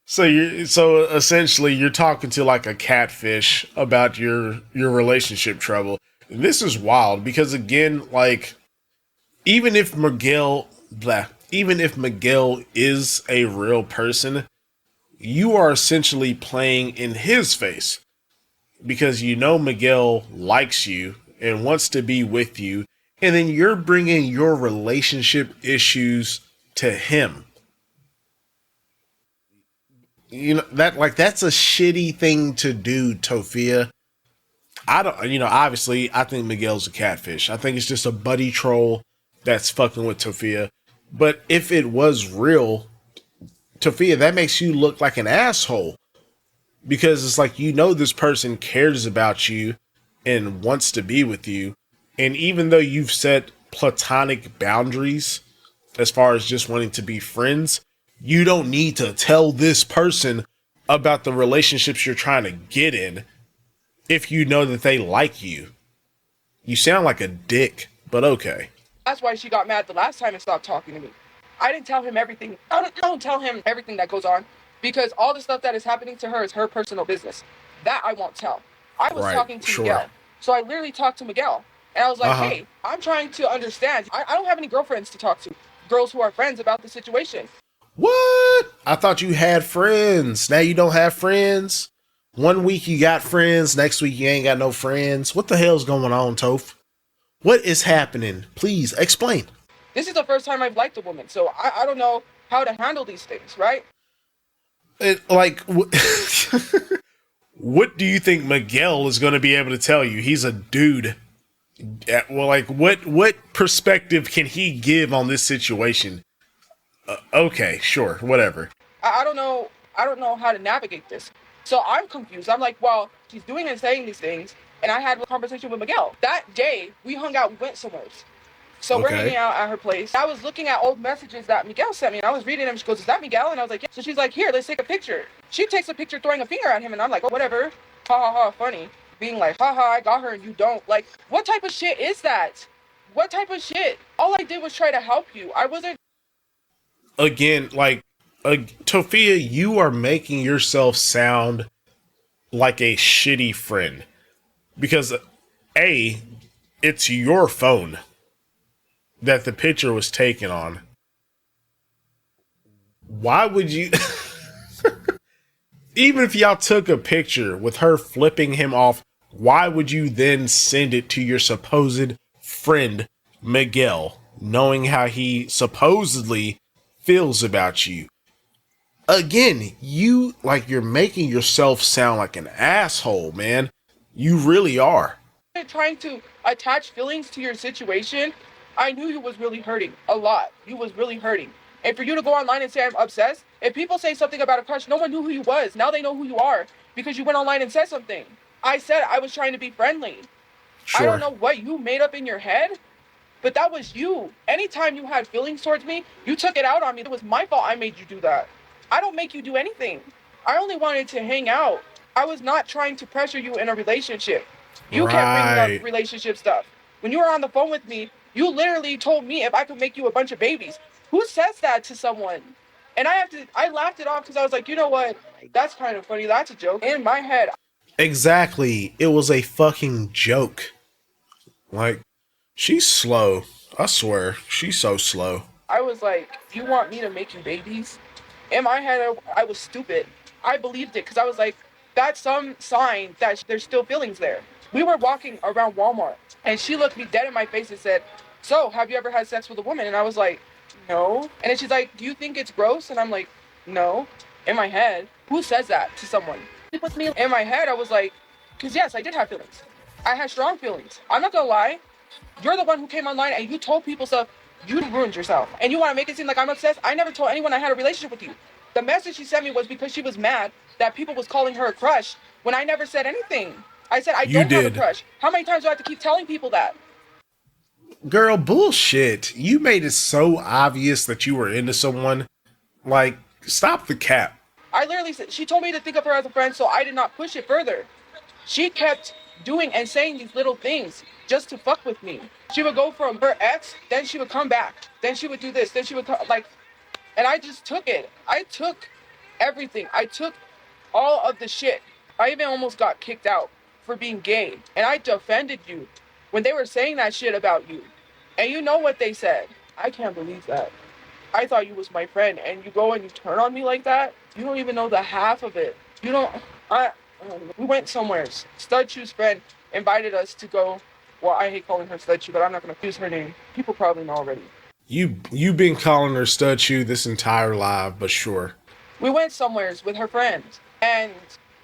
So essentially you're talking to like a catfish about your relationship trouble. This is wild because again, like even if even if Miguel is a real person, you are essentially playing in his face because you know Miguel likes you and wants to be with you, and then you're bringing your relationship issues to him. You know that like that's a shitty thing to do, Tophia. I don't, obviously I think Miguel's a catfish. I think it's just a buddy troll that's fucking with Tophia. But if it was real, Tophia, that makes you look like an asshole because it's like this person cares about you and wants to be with you. And even though you've set platonic boundaries as far as just wanting to be friends, you don't need to tell this person about the relationships you're trying to get in if you know that they like you. You sound like a dick, but okay. That's why she got mad the last time and stopped talking to me. I didn't tell him everything. I don't tell him everything that goes on because all the stuff that is happening to her is her personal business. That I won't tell. I was Right, talking to sure. Miguel. So I literally talked to Miguel. And I was like, Uh-huh. hey, I'm trying to understand. I don't have any girlfriends to talk to. Girls who are friends about the situation. What? I thought you had friends. Now you don't have friends? One week you got friends, next week you ain't got no friends. What the hell's going on, Toph? What is happening? Please explain. This is the first time I've liked a woman. So I don't know how to handle these things, right? What do you think Miguel is going to be able to tell you? He's a dude. Well, like, what perspective can he give on this situation? Okay, sure, whatever. I don't know. I don't know how to navigate this. So I'm confused. I'm like, well, she's doing and saying these things, and I had a conversation with Miguel. That day, we hung out. We went somewhere. So we're hanging Okay. out at her place. I was looking at old messages that Miguel sent me, and I was reading them. She goes, "Is that Miguel?" And I was like, "Yeah." So she's like, "Here, let's take a picture." She takes a picture throwing a finger at him, and I'm like, "Oh, whatever." Ha ha ha, funny. Being like, "Ha ha, I got her and you don't." Like, what type of shit is that? What type of shit? All I did was try to help you. I wasn't. Again, like, Tophia, you are making yourself sound like a shitty friend because A, it's your phone that the picture was taken on. Why would you even if y'all took a picture with her flipping him off, why would you then send it to your supposed friend Miguel, knowing how he supposedly feels about you? Again, you're making yourself sound like an asshole, man. You really are. Trying to attach feelings to your situation, I knew you was really hurting a lot. You was really hurting. And for you to go online and say I'm obsessed, if people say something about a crush, no one knew who you was. Now they know who you are because you went online and said something. I said I was trying to be friendly. I don't Sure. know what you made up in your head, but that was you. Anytime you had feelings towards me, you took it out on me. It was my fault I made you do that. I don't make you do anything. I only wanted to hang out. I was not trying to pressure you in a relationship. You kept bringing up Right. relationship stuff. When you were on the phone with me, you literally told me if I could make you a bunch of babies. Who says that to someone? And I laughed it off because I was like, you know what? That's kind of funny. That's a joke. In my head, Exactly. It was a fucking joke. Like, she's slow. I swear. She's so slow. I was like, you want me to make you babies? In my head, I was stupid. I believed it because I was like, that's some sign that there's still feelings there. We were walking around Walmart and she looked me dead in my face and said, so have you ever had sex with a woman? And I was like, no. And then she's like, do you think it's gross? And I'm like, no. In my head, who says that to someone? With me in my head, I was like, because yes, I did have feelings. I had strong feelings. I'm not gonna lie. You're the one who came online and you told people stuff. You ruined yourself. And you want to make it seem like I'm obsessed? I never told anyone I had a relationship with you. The message she sent me was because she was mad that people was calling her a crush when I never said anything. I said, I You don't have a did. crush. How many times do I have to keep telling people that? Girl, bullshit. You made it so obvious that you were into someone. Like, stop the cap. I literally said, she told me to think of her as a friend, so I did not push it further. She kept doing and saying these little things just to fuck with me. She would go from her ex, then she would come back, then she would do this, then she would like, and I just took it. I took everything. I took all of the shit. I even almost got kicked out for being gay, and I defended you when they were saying that shit about you. And you know what they said? I can't believe that. I thought you was my friend, and you go and you turn on me like that? You don't even know the half of it. You don't, we went somewhere. Studchu's friend invited us to go. Well, I hate calling her Studchu, but I'm not going to use her name. People probably know already. You've been calling her Studchu this entire live, but sure. We went somewheres with her friends, and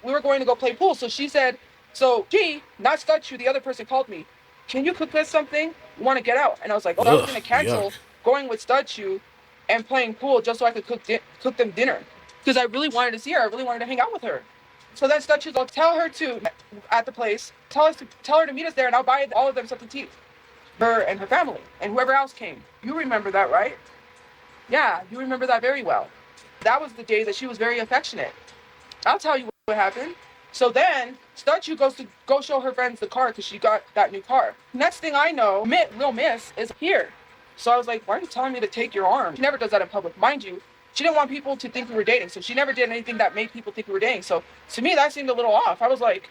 we were going to go play pool. So she said, so she, not Studchu, the other person called me. Can you cook us something? We want to get out. And I was like, oh, I was going to cancel going with Studchu and playing pool just so I could cook them dinner. Because I really wanted to see her. I really wanted to hang out with her. So then Studchu's like, tell her to, at the place, tell her to meet us there, and I'll buy all of them something to eat. Her and her family, and whoever else came. You remember that, right? Yeah, you remember that very well. That was the day that she was very affectionate. I'll tell you what happened. So then, Studchu goes to go show her friends the car because she got that new car. Next thing I know, Lil Miss is here. So I was like, why are you telling me to take your arm? She never does that in public. Mind you, she didn't want people to think we were dating, so she never did anything that made people think we were dating. So to me, that seemed a little off. I was like...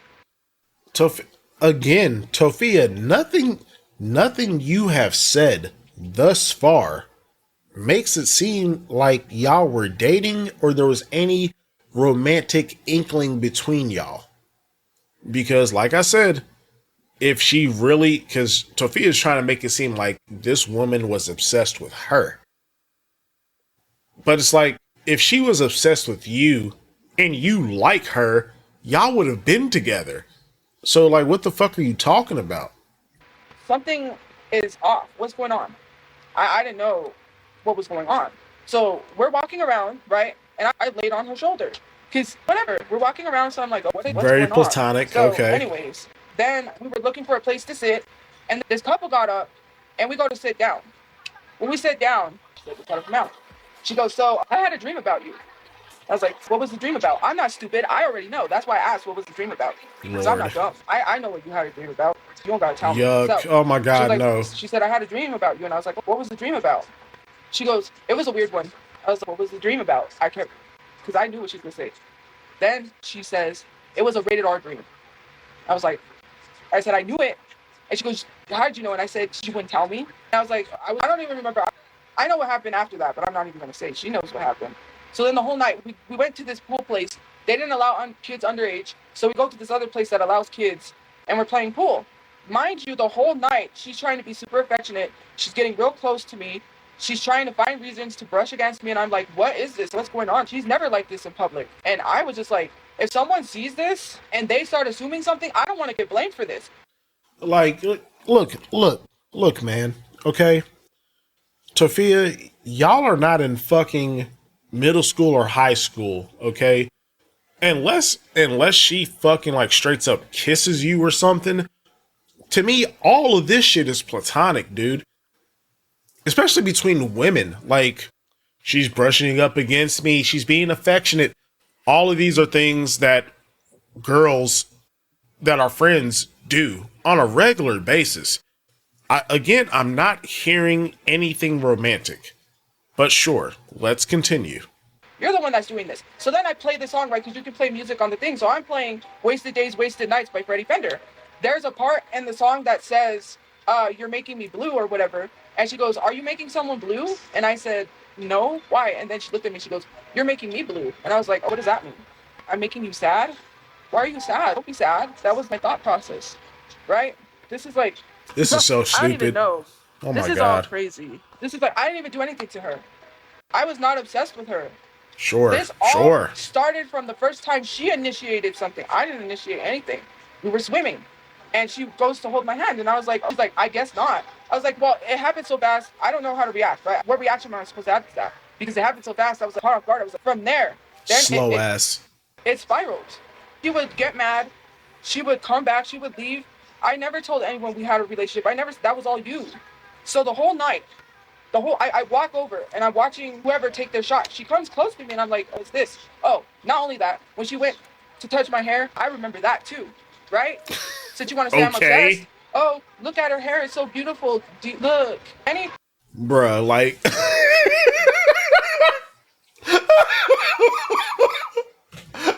Again, Tophia, nothing you have said thus far makes it seem like y'all were dating or there was any romantic inkling between y'all. Because, like I said, if she really... Because Tophia is trying to make it seem like this woman was obsessed with her. But it's like, if she was obsessed with you and you like her, y'all would have been together. So, like, what the fuck are you talking about? Something is off. What's going on? I didn't know what was going on. So we're walking around, right? And I laid on her shoulder. Because whatever, we're walking around, so I'm like, oh, what's very going platonic, on? So, okay. anyways, then we were looking for a place to sit, and this couple got up, and we go to sit down. When we sit down, she cut her mouth. She goes, so I had a dream about you. I was like, what was the dream about? I'm not stupid. I already know. That's why I asked, what was the dream about? Because I'm not dumb. I know what you had a dream about. You don't got to tell me. Yuck. So, oh my God, like, no. She said, I had a dream about you. And I was like, what was the dream about? She goes, it was a weird one. I was like, what was the dream about? I can't, because I knew what she was going to say. Then she says, it was a rated R dream. I said, I knew it. And she goes, how did you know? And I said, she wouldn't tell me. And I was like, I don't even remember. I know what happened after that, but I'm not even going to say. She knows what happened. So then the whole night, we went to this pool place. They didn't allow kids underage. So we go to this other place that allows kids, and we're playing pool. Mind you, the whole night, she's trying to be super affectionate. She's getting real close to me. She's trying to find reasons to brush against me, and I'm like, what is this? What's going on? She's never like this in public. And I was just like, if someone sees this and they start assuming something, I don't want to get blamed for this. Like, look, man, okay? Tophia, y'all are not in fucking middle school or high school, okay? Unless she fucking like straight up kisses you or something. To me, all of this shit is platonic, dude. Especially between women. Like, she's brushing up against me. She's being affectionate. All of these are things that girls that are friends do on a regular basis. I'm not hearing anything romantic. But sure, let's continue. You're the one that's doing this. So then I play the song, right? Because you can play music on the thing. So I'm playing Wasted Days, Wasted Nights by Freddie Fender. There's a part in the song that says, you're making me blue or whatever. And she goes, are you making someone blue? And I said, no, why? And then she looked at me, she goes, you're making me blue. And I was like, oh, what does that mean? I'm making you sad? Why are you sad? Don't be sad. That was my thought process, right? This is like... This is so stupid. I don't even know. Oh my God. This is all crazy. This is like, I didn't even do anything to her. I was not obsessed with her. This all started from the first time she initiated something. I didn't initiate anything. We were swimming. And she goes to hold my hand. And I was like, I guess not. I was like, well, it happened so fast. I don't know how to react, right? What reaction am I supposed to have to that? Because it happened so fast. I was like, caught off guard. I was like, from there. Then slow ass. It spiraled. She would get mad. She would come back. She would leave. I never told anyone we had a relationship. That was all you. So the whole night, I walk over and I'm watching whoever take their shot. She comes close to me and I'm like, what's this? Oh, not only that, when she went to touch my hair, I remember that too, right? Since you want to say I'm obsessed. Okay. Oh, look at her hair, it's so beautiful. Look. Bruh, like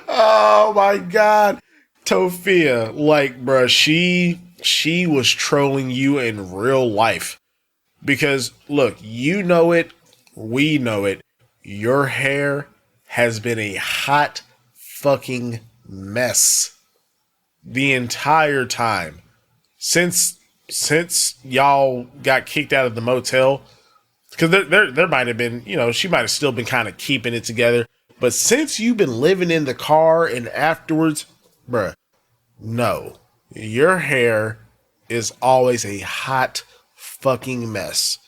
oh my god. Tophia, like bruh, she was trolling you in real life. Because look, you know it, we know it. Your hair has been a hot fucking mess the entire time. Since y'all got kicked out of the motel, because there might have been, you know, she might have still been kind of keeping it together. But since you've been living in the car and afterwards, bruh, no. Your hair is always a hot fucking mess.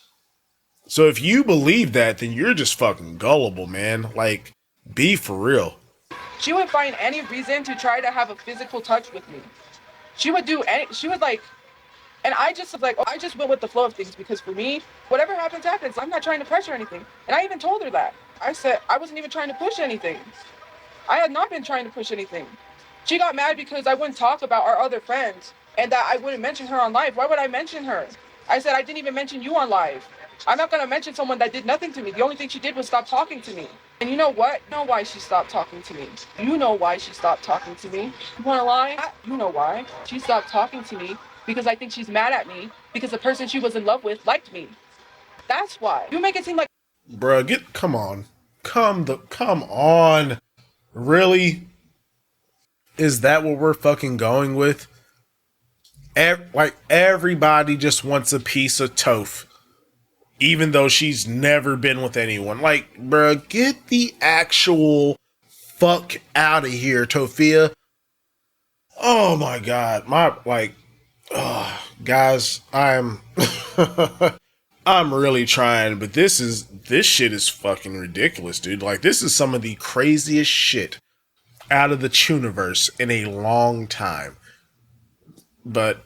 So if you believe that, then you're just fucking gullible, man. Like, be for real. She would find any reason to try to have a physical touch with me. She would like, and I just was like, oh, I just went with the flow of things because for me, whatever happens, happens. I'm not trying to pressure anything. And I even told her that. I said, I wasn't even trying to push anything. I had not been trying to push anything. She got mad because I wouldn't talk about our other friends and that I wouldn't mention her on live. Why would I mention her? I said, I didn't even mention you on live. I'm not going to mention someone that did nothing to me. The only thing she did was stop talking to me. And you know what? You know why she stopped talking to me. You know why she stopped talking to me. You want to lie? You know why. She stopped talking to me because I think she's mad at me because the person she was in love with liked me. That's why. You make it seem like... Bruh, come on. Come on. Really? Is that what we're fucking going with? Like, everybody just wants a piece of Toph. Even though she's never been with anyone. Like, bruh, get the actual fuck out of here, Tophia. Oh my god. Guys, I'm really trying, but this shit is fucking ridiculous, dude. Like, this is some of the craziest shit out of the Chuniverse in a long time. But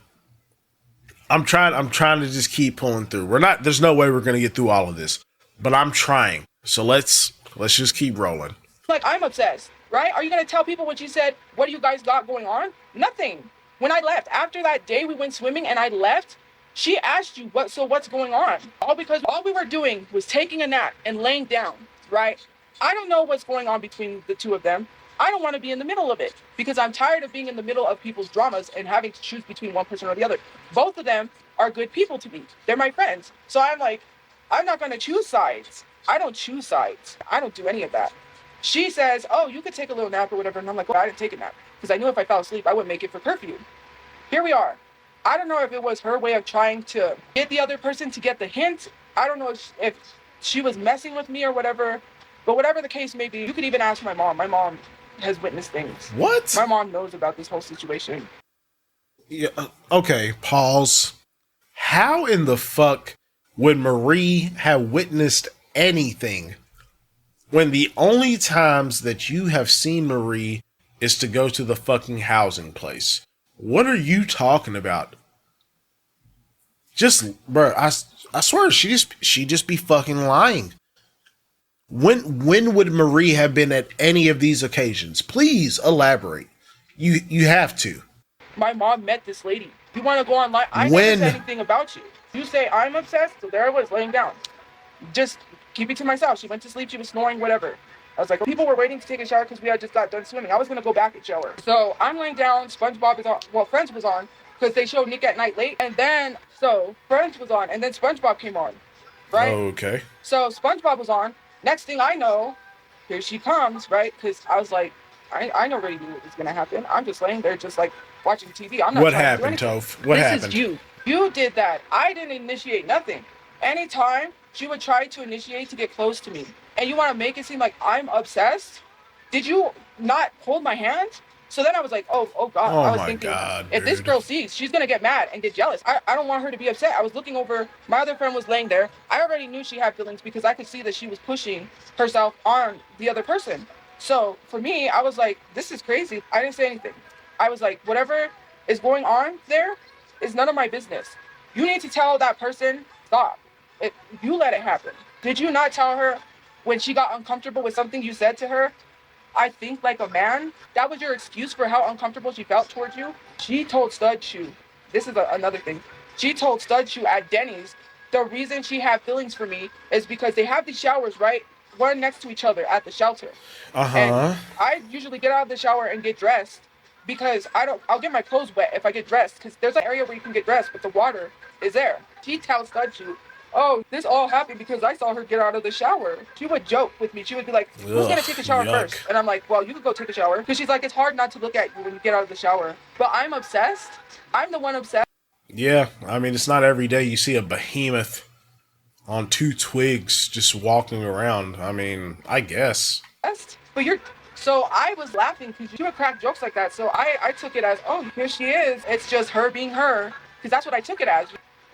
I'm trying to just keep pulling through. There's no way we're gonna get through all of this. But I'm trying. So let's just keep rolling. Like, I'm obsessed, right? Are you gonna tell people what you said? What do you guys got going on? Nothing. When I left, after that day we went swimming and I left, she asked you, what's going on? All because all we were doing was taking a nap and laying down, right? I don't know what's going on between the two of them. I don't want to be in the middle of it because I'm tired of being in the middle of people's dramas and having to choose between one person or the other. Both of them are good people to me. They're my friends. So I'm like, I'm not going to choose sides. I don't choose sides. I don't do any of that. She says, oh, you could take a little nap or whatever. And I'm like, well, I didn't take a nap because I knew if I fell asleep, I wouldn't make it for curfew. Here we are. I don't know if it was her way of trying to get the other person to get the hint. I don't know if she was messing with me or whatever. But whatever the case may be, you could even ask my mom. My mom has witnessed things. What? My mom knows about this whole situation. Yeah, okay, pause. How in the fuck would Marie have witnessed anything when the only times that you have seen Marie is to go to the fucking housing place? What are you talking about? Bro, I swear she just be fucking lying. When would Marie have been at any of these occasions? Please elaborate. You have to. My mom met this lady. You want to go online? I never said anything about you. You say I'm obsessed, so there I was laying down. Just keep it to myself. She went to sleep. She was snoring, whatever. I was like, people were waiting to take a shower because we had just got done swimming. I was going to go back and shower. So I'm laying down. SpongeBob is on. Well, Friends was on because they showed Nick at Night late. And then, so Friends was on. And then SpongeBob came on. Right? Okay. So SpongeBob was on. Next thing I know, here she comes, right? Because I was like, I already knew what was going to happen. I'm just laying there just like watching TV. I'm not What trying happened, to do anything. Toph? What happened? This is you. You did that. I didn't initiate nothing. Anytime she would try to initiate to get close to me, and you want to make it seem like I'm obsessed, did you not hold my hand? So then I was like, oh God. Oh I was my thinking, God, if this dude. girl sees, she's going to get mad and get jealous. I don't want her to be upset. I was looking over. My other friend was laying there. I already knew she had feelings because I could see that she was pushing herself on the other person. So for me, I was like, this is crazy. I didn't say anything. I was like, whatever is going on there is none of my business. You need to tell that person, stop. You let it happen. Did you not tell her when she got uncomfortable with something you said to her? I think like a man. That was your excuse for how uncomfortable she felt towards you. She told Tophiachu, this is another thing. She told Tophiachu at Denny's, the reason she had feelings for me is because they have these showers right one next to each other at the shelter. And I usually get out of the shower and get dressed because I'll get my clothes wet if I get dressed because there's an area where you can get dressed, but the water is there. She tells Tophiachu, oh, this all happened because I saw her get out of the shower. She would joke with me. She would be like, who's going to take a shower first? And I'm like, well, you could go take a shower. Because she's like, it's hard not to look at you when you get out of the shower. But I'm obsessed. I'm the one obsessed. Yeah, I mean, it's not every day you see a behemoth on two twigs just walking around. I mean, I guess. But so I was laughing because she would crack jokes like that. So I took it as, oh, here she is. It's just her being her. Because that's what I took it as.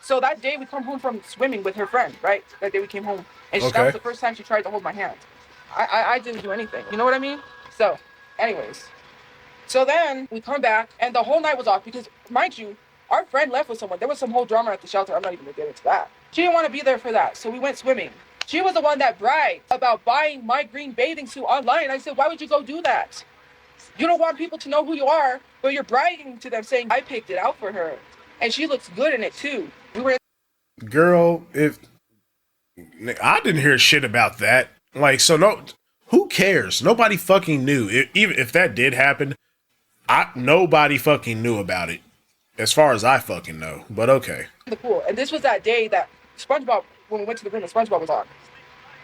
So that day we come home from swimming with her friend, right? That day we came home. And that was the first time she tried to hold my hand. I didn't do anything. You know what I mean? So, anyways. So then we come back and the whole night was off because, mind you, our friend left with someone. There was some whole drama at the shelter. I'm not even going to get into that. She didn't want to be there for that. So we went swimming. She was the one that bragged about buying my green bathing suit online. I said, why would you go do that? You don't want people to know who you are, but you're bragging to them saying, I picked it out for her. And she looks good in it too. Girl, if I didn't hear shit about that, like, so no, who cares? Nobody fucking knew. Even if that did happen, nobody fucking knew about it, as far as I fucking know. But okay. The pool, and this was that day that SpongeBob, when we went to the room, and SpongeBob was on.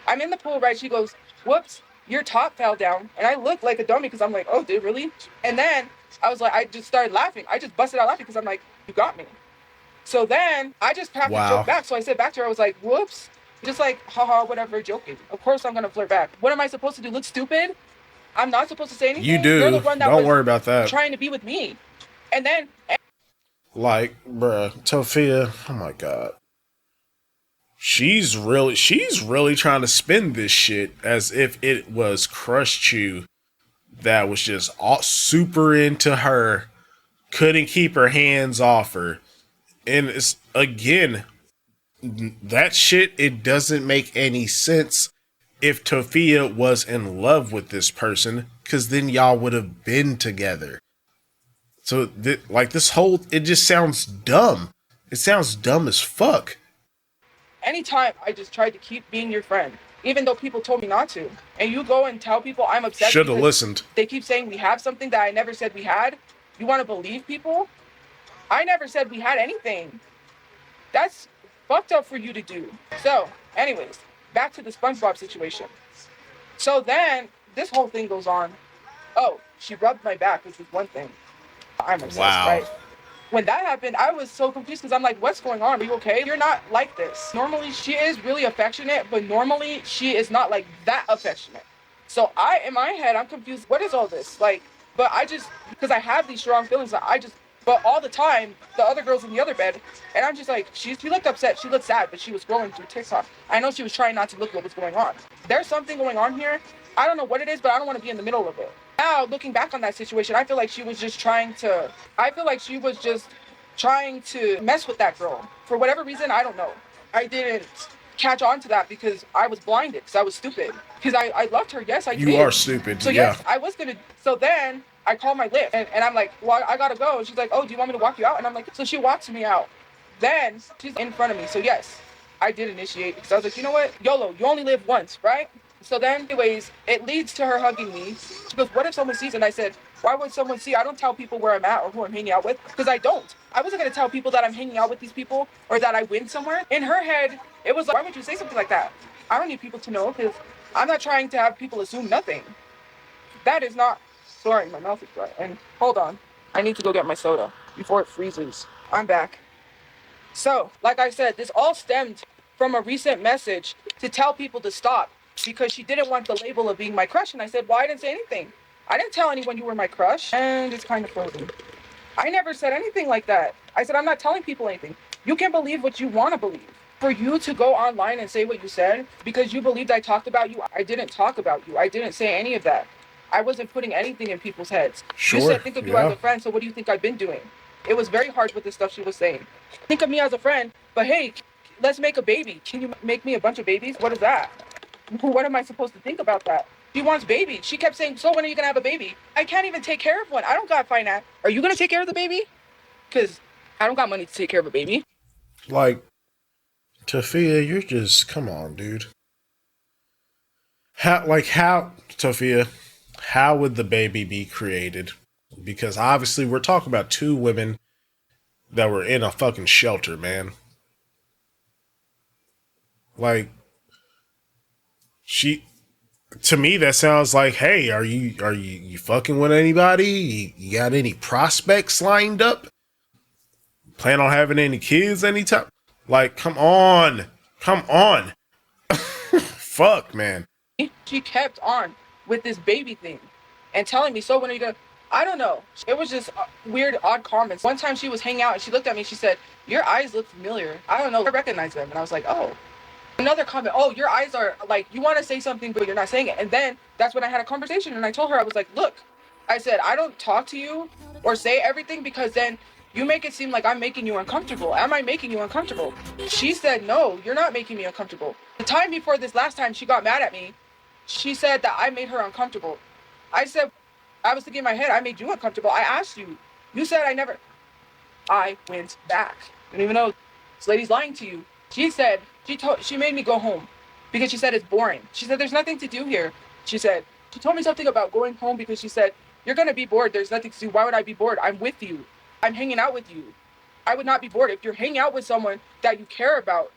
I'm in the pool, right? She goes, "Whoops, your top fell down," and I looked like a dummy because I'm like, "Oh, did it really?" And then I was like, I just started laughing. I just busted out laughing because I'm like, "You got me." So then I just cracked the joke back. So I said back to her, I was like, whoops. Just like, haha, whatever, joking. Of course I'm going to flirt back. What am I supposed to do? Look stupid? I'm not supposed to say anything? You do. You're the one that Don't worry about that. Trying to be with me. And then... Like, bruh, Tophia, oh my god. She's really trying to spin this shit as if it was Crush that was just all super into her, couldn't keep her hands off her. And it's, again, that shit, it doesn't make any sense if Tophia was in love with this person, because then y'all would have been together. So, like, this whole, it just sounds dumb. It sounds dumb as fuck. Anytime I just tried to keep being your friend, even though people told me not to, and you go and tell people I'm upset. Should have listened. They keep saying we have something that I never said we had. You want to believe people? I never said we had anything. That's fucked up for you to do. So, anyways, back to the SpongeBob situation. So then, this whole thing goes on. Oh, she rubbed my back, which was one thing. I'm obsessed, right? When that happened, I was so confused because I'm like, what's going on? Are you okay? You're not like this. Normally, she is really affectionate, but normally, she is not like that affectionate. So in my head, I'm confused. What is all this? Like, but I just, because I have these strong feelings, but all the time, the other girl's in the other bed, and I'm just like, she looked upset, she looked sad, but she was scrolling through TikTok. I know she was trying not to look what was going on. There's something going on here. I don't know what it is, but I don't want to be in the middle of it. Now, looking back on that situation, I feel like she was just trying to mess with that girl. For whatever reason, I don't know. I didn't catch on to that because I was blinded, because I was stupid. Because I loved her, yes, I did. You are stupid, so yes, I was gonna, so then, I call my lift, and I'm like, well, I gotta go. And she's like, oh, do you want me to walk you out? And I'm like, so she walks me out. Then, she's in front of me. So yes, I did initiate, because I was like, you know what? YOLO, you only live once, right? So then, anyways, it leads to her hugging me. She goes, what if someone sees? And I said, why would someone see? I don't tell people where I'm at or who I'm hanging out with, because I don't. I wasn't gonna tell people that I'm hanging out with these people, or that I went somewhere. In her head, it was like, why would you say something like that? I don't need people to know, because I'm not trying to have people assume nothing. That is not... Sorry, my mouth is dry. And hold on. I need to go get my soda before it freezes. I'm back. So, like I said, this all stemmed from a recent message to tell people to stop because she didn't want the label of being my crush. And I said, well, I didn't say anything. I didn't tell anyone you were my crush. And it's kind of frozen. I never said anything like that. I said, I'm not telling people anything. You can believe what you want to believe. For you to go online and say what you said because you believed I talked about you, I didn't talk about you. I didn't say any of that. I wasn't putting anything in people's heads. Sure, you said, think of you as a friend, so what do you think I've been doing? It was very hard with the stuff she was saying. Think of me as a friend, but hey, let's make a baby. Can you make me a bunch of babies? What is that? What am I supposed to think about that? She wants babies. She kept saying, so when are you going to have a baby? I can't even take care of one. I don't got finance. Are you going to take care of the baby? Because I don't got money to take care of a baby. Like, Tophia, you're just, come on, dude. Tophia, how would the baby be created? Because obviously we're talking about two women that were in a fucking shelter, man. Like, she, to me, that sounds like, hey, are you fucking with anybody? You got any prospects lined up? Plan on having any kids anytime? Like, come on. Come on. Fuck, man. She kept on with this baby thing and telling me, so when are you going to, I don't know. It was just weird, odd comments. One time she was hanging out and she looked at me and she said, your eyes look familiar. I don't know. I recognize them. And I was like, oh. Another comment, oh, your eyes are like, you want to say something, but you're not saying it. And then that's when I had a conversation and I told her, I was like, look, I said, I don't talk to you or say everything because then you make it seem like I'm making you uncomfortable. Am I making you uncomfortable? She said, no, you're not making me uncomfortable. The time before this last time she got mad at me, she said that I made her uncomfortable. I said, I was thinking in my head, I made you uncomfortable. I asked you. You said I never. I went back. I don't even know. This lady's lying to you. She said, she made me go home because she said it's boring. She said, there's nothing to do here. She told me something about going home because she said, you're going to be bored. There's nothing to do. Why would I be bored? I'm with you. I'm hanging out with you. I would not be bored. If you're hanging out with someone that you care about,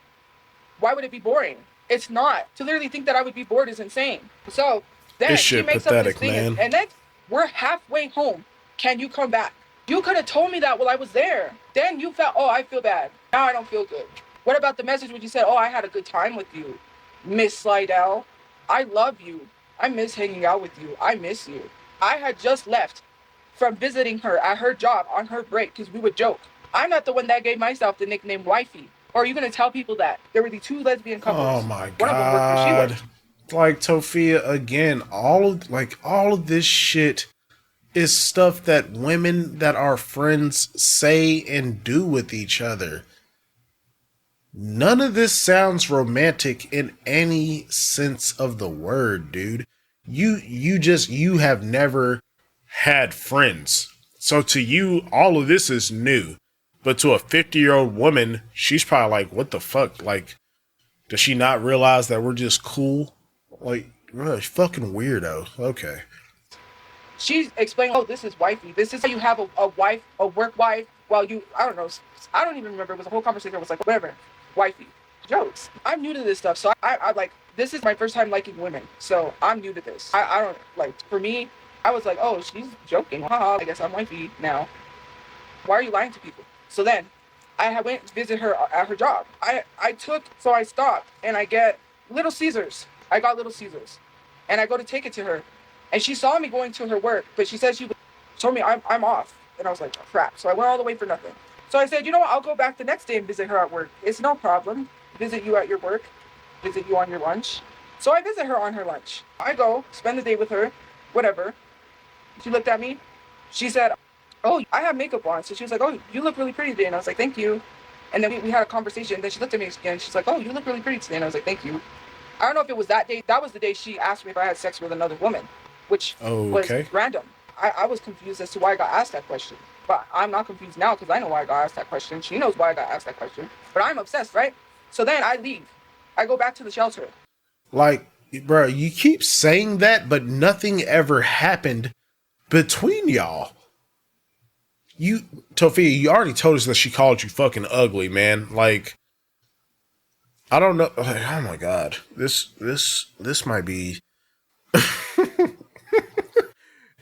why would it be boring? It's not. To literally think that I would be bored is insane. So then she makes up this thing and then we're halfway home. Can you come back? You could have told me that while I was there. Then you felt, oh, I feel bad. Now I don't feel good. What about the message when you said, oh, I had a good time with you, Miss Slidell? I love you. I miss hanging out with you. I miss you. I had just left from visiting her at her job on her break because we would joke. I'm not the one that gave myself the nickname wifey. Or are you going to tell people that? There were the two lesbian couples. Oh my God. One of them worked where she worked. Like, Tophia, again, all of this shit is stuff that women that are friends say and do with each other. None of this sounds romantic in any sense of the word, dude. You have never had friends. So to you, all of this is new. But to a 50-year-old woman, she's probably like, what the fuck? Like, does she not realize that we're just cool? Like, really, fucking weirdo. Okay. She explained, oh, this is wifey. This is how you have a wife, a work wife, while you, I don't know. I don't even remember. It was a whole conversation. It was like, whatever. Wifey. Jokes. I'm new to this stuff. So I like, this is my first time liking women. So I'm new to this. I don't, like, for me, I was like, oh, she's joking. Haha, I guess I'm wifey now. Why are you lying to people? So then I went to visit her at her job. So I stopped and I get Little Caesars. I got Little Caesars. And I go to take it to her. And she saw me going to her work, but she said she told me I'm off. And I was like, crap. So I went all the way for nothing. So I said, you know what? I'll go back the next day and visit her at work. It's no problem. Visit you at your work. Visit you on your lunch. So I visit her on her lunch. I go, spend the day with her, whatever. She looked at me. She said, oh, I have makeup on. So she was like, oh, you look really pretty today. And I was like, thank you. And then we had a conversation. Then she looked at me again. She's like, oh, you look really pretty today. And I was like, thank you. I don't know if it was that day. That was the day she asked me if I had sex with another woman, which was random. I was confused as to why I got asked that question. But I'm not confused now because I know why I got asked that question. She knows why I got asked that question. But I'm obsessed, right? So then I leave. I go back to the shelter. Like, bro, you keep saying that, but nothing ever happened between y'all. Tophia, you already told us that she called you fucking ugly, man. Like, I don't know. Oh my God. This might be.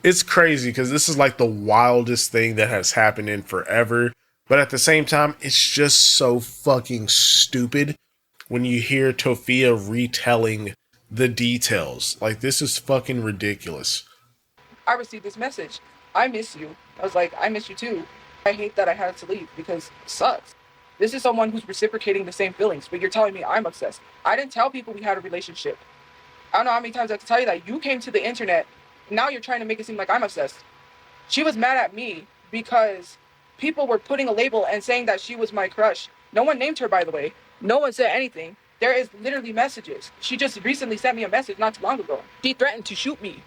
It's crazy because this is like the wildest thing that has happened in forever. But at the same time, it's just so fucking stupid when you hear Tophia retelling the details. Like, this is fucking ridiculous. I received this message. I miss you. I was like, I miss you too. I hate that I had to leave because it sucks. This is someone who's reciprocating the same feelings, but you're telling me I'm obsessed. I didn't tell people we had a relationship. I don't know how many times I have to tell you that. You came to the internet. Now you're trying to make it seem like I'm obsessed. She was mad at me because people were putting a label and saying that she was my crush. No one named her, by the way. No one said anything. There is literally messages. She just recently sent me a message not too long ago. She threatened to shoot me.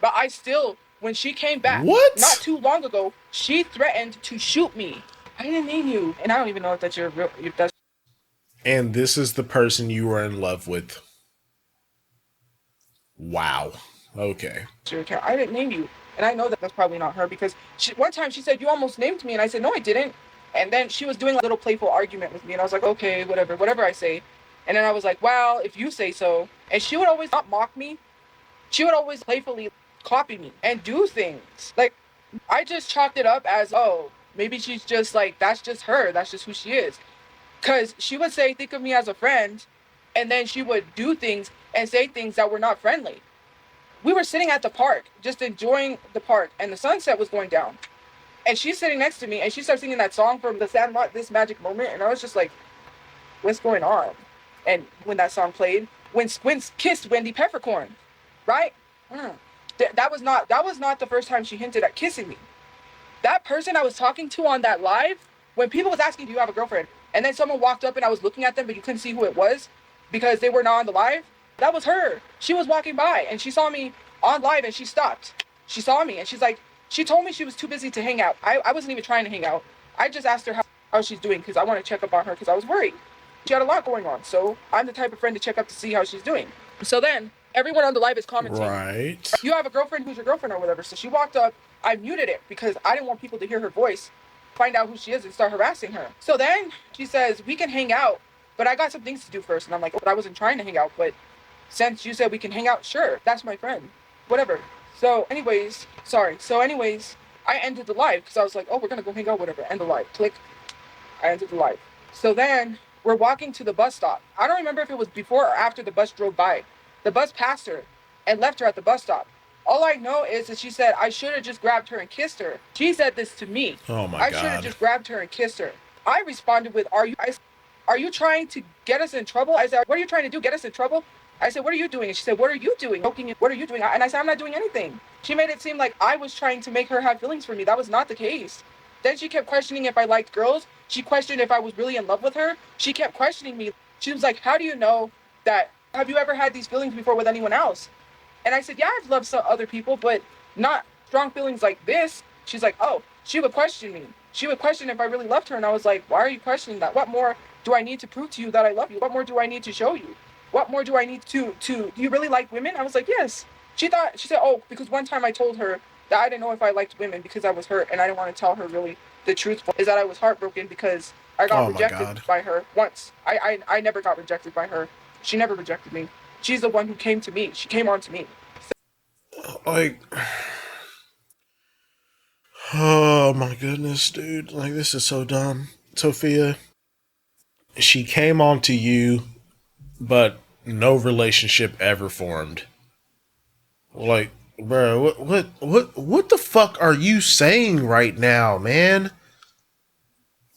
But I still, when she came back, not What? too long ago, she threatened to shoot me. I didn't mean you. And I don't even know if that's your real, if that's And this is the person you were in love with. Wow. Okay. your account. I didn't name you. And I know that that's probably not her because one time she said, you almost named me. And I said, no, I didn't. And then she was doing a little playful argument with me. And I was like, okay, whatever I say. And then I was like, well, if you say so. And she would always not mock me. She would always playfully copy me and do things. Like, I just chalked it up as, oh, maybe she's just like, that's just her. That's just who she is. Because she would say, think of me as a friend. And then she would do things and say things that were not friendly. We were sitting at the park, just enjoying the park. And the sunset was going down. And she's sitting next to me. And she starts singing that song from The Sandlot, This Magic Moment. And I was just like, what's going on? And when that song played, when Squints kissed Wendy Peppercorn, right? That was not the first time she hinted at kissing me. That person I was talking to on that live, when people was asking, do you have a girlfriend? And then someone walked up and I was looking at them, but you couldn't see who it was because they were not on the live. That was her. She was walking by and she saw me on live and she stopped. She saw me and she's like, she told me she was too busy to hang out. I wasn't even trying to hang out. I just asked her how she's doing because I want to check up on her because I was worried. She had a lot going on. So I'm the type of friend to check up to see how she's doing. So then everyone on the live is commenting. Right. You have a girlfriend, who's your girlfriend or whatever. So she walked up. I muted it because I didn't want people to hear her voice, find out who she is and start harassing her. So then she says, we can hang out, but I got some things to do first. And I'm like, oh, but I wasn't trying to hang out. But since you said we can hang out, sure, that's my friend. Whatever. So anyways, I ended the live because I was like, oh, we're going to go hang out, whatever. End the live. Click. I ended the live. So then we're walking to the bus stop. I don't remember if it was before or after the bus drove by. The bus passed her and left her at the bus stop. All I know is that she said, I should have just grabbed her and kissed her. She said this to me. Oh my I God. should have just grabbed her and kissed her. I responded with, are you trying to get us in trouble? I said, what are you trying to do? Get us in trouble? I said, what are you doing? And she said, what are you doing? What are you doing? And I said, I'm not doing anything. She made it seem like I was trying to make her have feelings for me. That was not the case. Then she kept questioning if I liked girls. She questioned if I was really in love with her. She kept questioning me. She was like, how do you know that? Have you ever had these feelings before with anyone else? And I said, yeah, I've loved some other people, but not strong feelings like this. She's like, oh, she would question me. She would question if I really loved her. And I was like, why are you questioning that? What more do I need to prove to you that I love you? What more do I need to show you? What more do I need to do you really like women? I was like, yes. She said, oh, because one time I told her that I didn't know if I liked women because I was hurt and I didn't want to tell her really the truth is that I was heartbroken because I got rejected by her once. I never got rejected by her. She never rejected me. She's the one who came to me. She came on to me. Like, oh my goodness, dude. Like, this is so dumb. Tophia, she came on to you, but no relationship ever formed. Like, bro, what the fuck are you saying right now, man?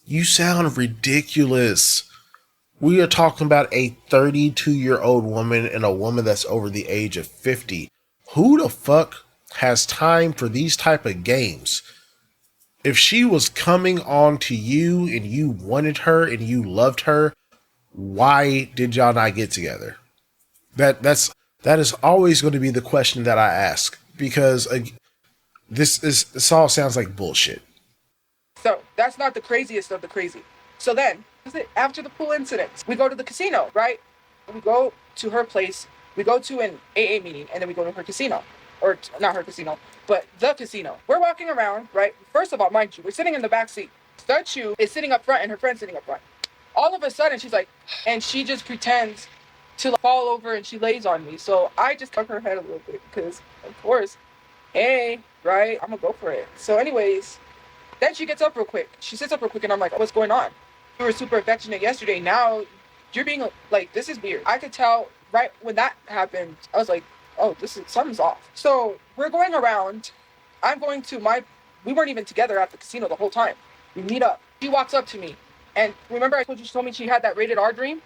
You sound ridiculous. We are talking about a 32-year-old woman and a woman that's over the age of 50. Who the fuck has time for these type of games? If she was coming on to you and you wanted her and you loved her, why did y'all not get together? That is always going to be the question that I ask because this all sounds like bullshit. So that's not the craziest of the crazy. So then, after the pool incident, we go to the casino, right? We go to her place. We go to an AA meeting, and then we go to her casino. Or not her casino, but the casino. We're walking around, right? First of all, mind you, we're sitting in the back seat. Tophiachu is sitting up front, and her friend's sitting up front. All of a sudden, she's like, and she just pretends to fall over, and she lays on me. So I just tuck her head a little bit, because, of course, hey, right? I'm going to go for it. So anyways, then she gets up real quick. She sits up real quick, and I'm like, what's going on? You were super affectionate yesterday. Now you're being like, this is weird. I could tell right when that happened. I was like, oh, something's off. So we're going around. I'm going to we weren't even together at the casino the whole time. We meet up. She walks up to me. And remember I told you, she told me she had that rated R dream?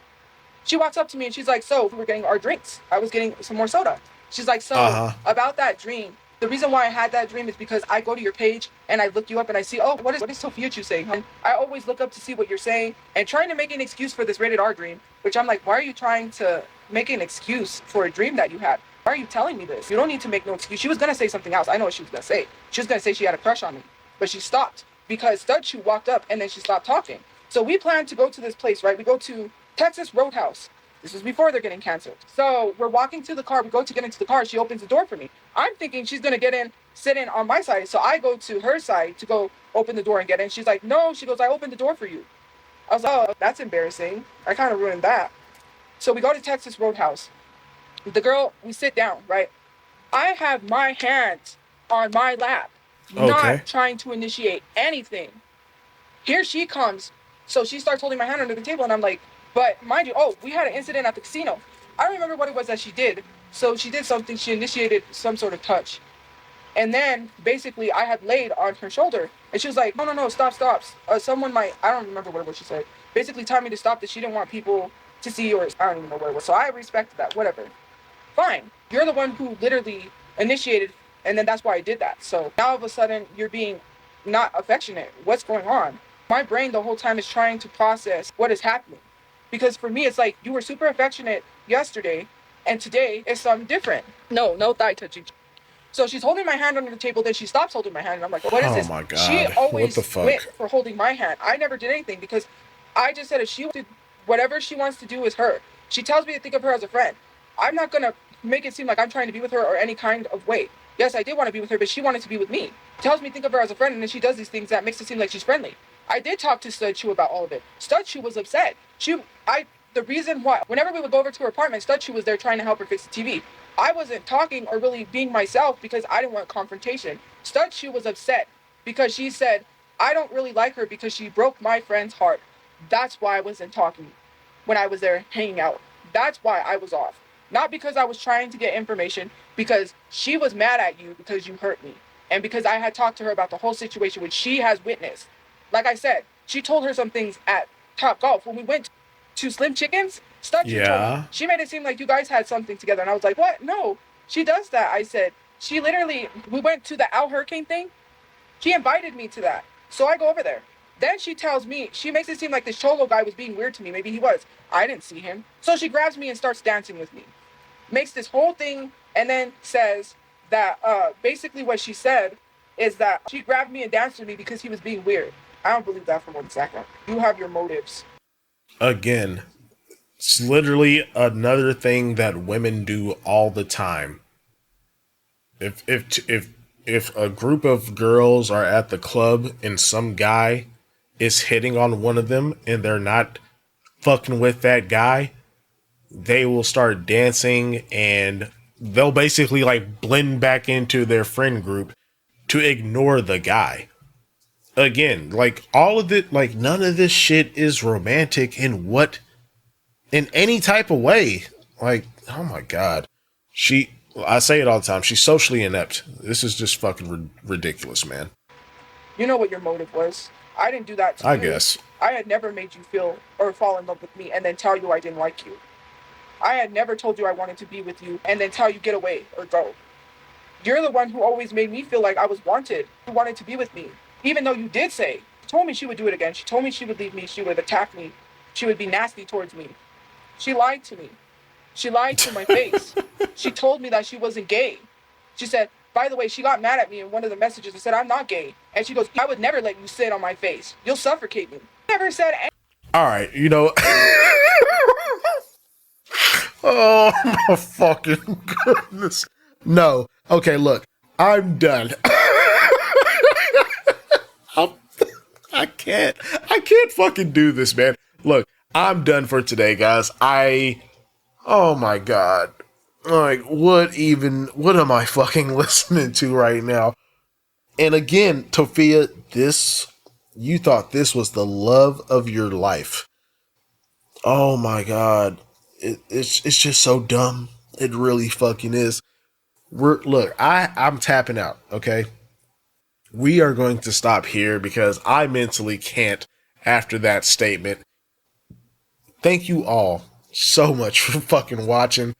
She walks up to me and she's like, so we were getting our drinks. I was getting some more soda. She's like, so about that dream, The reason why I had that dream is because I go to your page and I look you up and I see, oh, what is Tophiachu saying? And I always look up to see what you're saying and trying to make an excuse for this rated R dream, which I'm like, why are you trying to make an excuse for a dream that you had? Why are you telling me this? You don't need to make no excuse. She was going to say something else. I know what she was going to say. She was going to say she had a crush on me, but she stopped because Tophiachu walked up and then she stopped talking. So we planned to go to this place, right? We go to Texas Roadhouse. This was before they're getting canceled. So we're walking to the car. We go to get into the car. She opens the door for me. I'm thinking she's going to get in, sit in on my side. So I go to her side to go open the door and get in. She's like, no. She goes, I opened the door for you. I was like, oh, that's embarrassing. I kind of ruined that. So we go to Texas Roadhouse. The girl, we sit down, right? I have my hands on my lap, Okay. not trying to initiate anything. Here she comes. So she starts holding my hand under the table, and I'm like, but mind you, oh, we had an incident at the casino. I don't remember what it was that she did. So she did something. She initiated some sort of touch. And then basically I had laid on her shoulder. And she was like, no, stop. Someone might, I don't remember what it was she said. Basically telling me to stop, that she didn't want people to see, or I don't even know what it was. So I respected that, whatever. Fine. You're the one who literally initiated, and then that's why I did that. So now all of a sudden you're being not affectionate. What's going on? My brain the whole time is trying to process what is happening. Because for me, it's like you were super affectionate yesterday, and today is something different. No thigh touching. So she's holding my hand under the table, then she stops holding my hand, and I'm like, what is this? Oh my God. She What the always fuck? went for holding my hand. I never did anything because I just said if she did whatever she wants to do is her. She tells me to think of her as a friend. I'm not going to make it seem like I'm trying to be with her or any kind of way. Yes, I did want to be with her, but she wanted to be with me. Tells me think of her as a friend, and then she does these things that makes it seem like she's friendly. I did talk to Tophiachu about all of it. Tophiachu was upset. The reason why, whenever we would go over to her apartment, Tophiachu was there trying to help her fix the TV. I wasn't talking or really being myself because I didn't want confrontation. Tophiachu was upset because she said, I don't really like her because she broke my friend's heart. That's why I wasn't talking when I was there hanging out. That's why I was off. Not because I was trying to get information, because she was mad at you because you hurt me. And because I had talked to her about the whole situation, which she has witnessed. Like I said, she told her some things at Top Golf. When we went to Slim Chickens, Tophiachu told me. She made it seem like you guys had something together. And I was like, what? No, she does that. I said, we went to the Al Hurricane thing. She invited me to that. So I go over there. Then she tells me, she makes it seem like this Cholo guy was being weird to me. Maybe he was. I didn't see him. So she grabs me and starts dancing with me. Makes this whole thing and then says that basically what she said is that she grabbed me and danced with me because he was being weird. I don't believe that for 1 second. You have your motives. Again, it's literally another thing that women do all the time. If a group of girls are at the club and some guy is hitting on one of them and they're not fucking with that guy, they will start dancing and they'll basically like blend back into their friend group to ignore the guy. Again, like all of it, like none of this shit is romantic in any type of way. Like, oh my God. I say it all the time. She's socially inept. This is just fucking ridiculous, man. You know what your motive was. I didn't do that to you. I guess. I had never made you feel or fall in love with me and then tell you I didn't like you. I had never told you I wanted to be with you and then tell you get away or go. You're the one who always made me feel like I was wanted. You wanted to be with me. Even though you did say, she told me she would do it again. She told me she would leave me. She would attack me. She would be nasty towards me. She lied to me. She lied to my face. She told me that she wasn't gay. She said, by the way, she got mad at me in one of the messages and said, I'm not gay. And she goes, I would never let you sit on my face. You'll suffocate me. Never said anything. All right, you know. Oh my fucking goodness. No. Okay, look. I'm done. I can't fucking do this, man. Look, I'm done for today, guys. Oh my God. Like, what am I fucking listening to right now? And again, Tophia, you thought this was the love of your life. Oh my God. It's just so dumb. It really fucking is. I'm tapping out, okay? We are going to stop here because I mentally can't after that statement. Thank you all so much for fucking watching.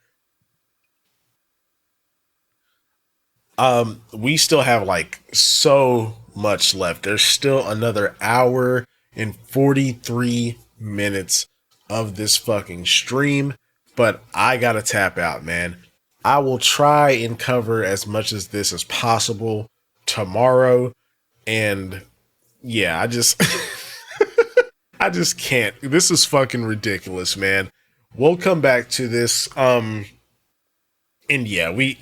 We still have like so much left. There's still another hour and 43 minutes of this fucking stream, but I gotta tap out, man. I will try and cover as much as this as possible tomorrow. And yeah, I just can't. This is fucking ridiculous, man. We'll come back to this. And yeah, we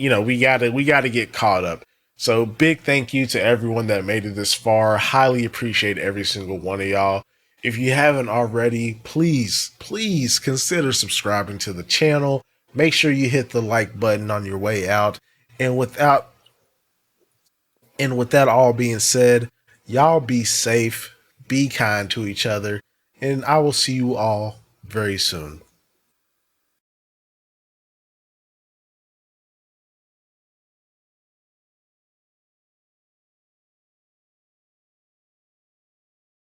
gotta get caught up. So big thank you to everyone that made it this far. Highly appreciate every single one of y'all. If you haven't already, please consider subscribing to the channel. Make sure you hit the like button on your way out. And with that all being said, y'all be safe, be kind to each other, and I will see you all very soon.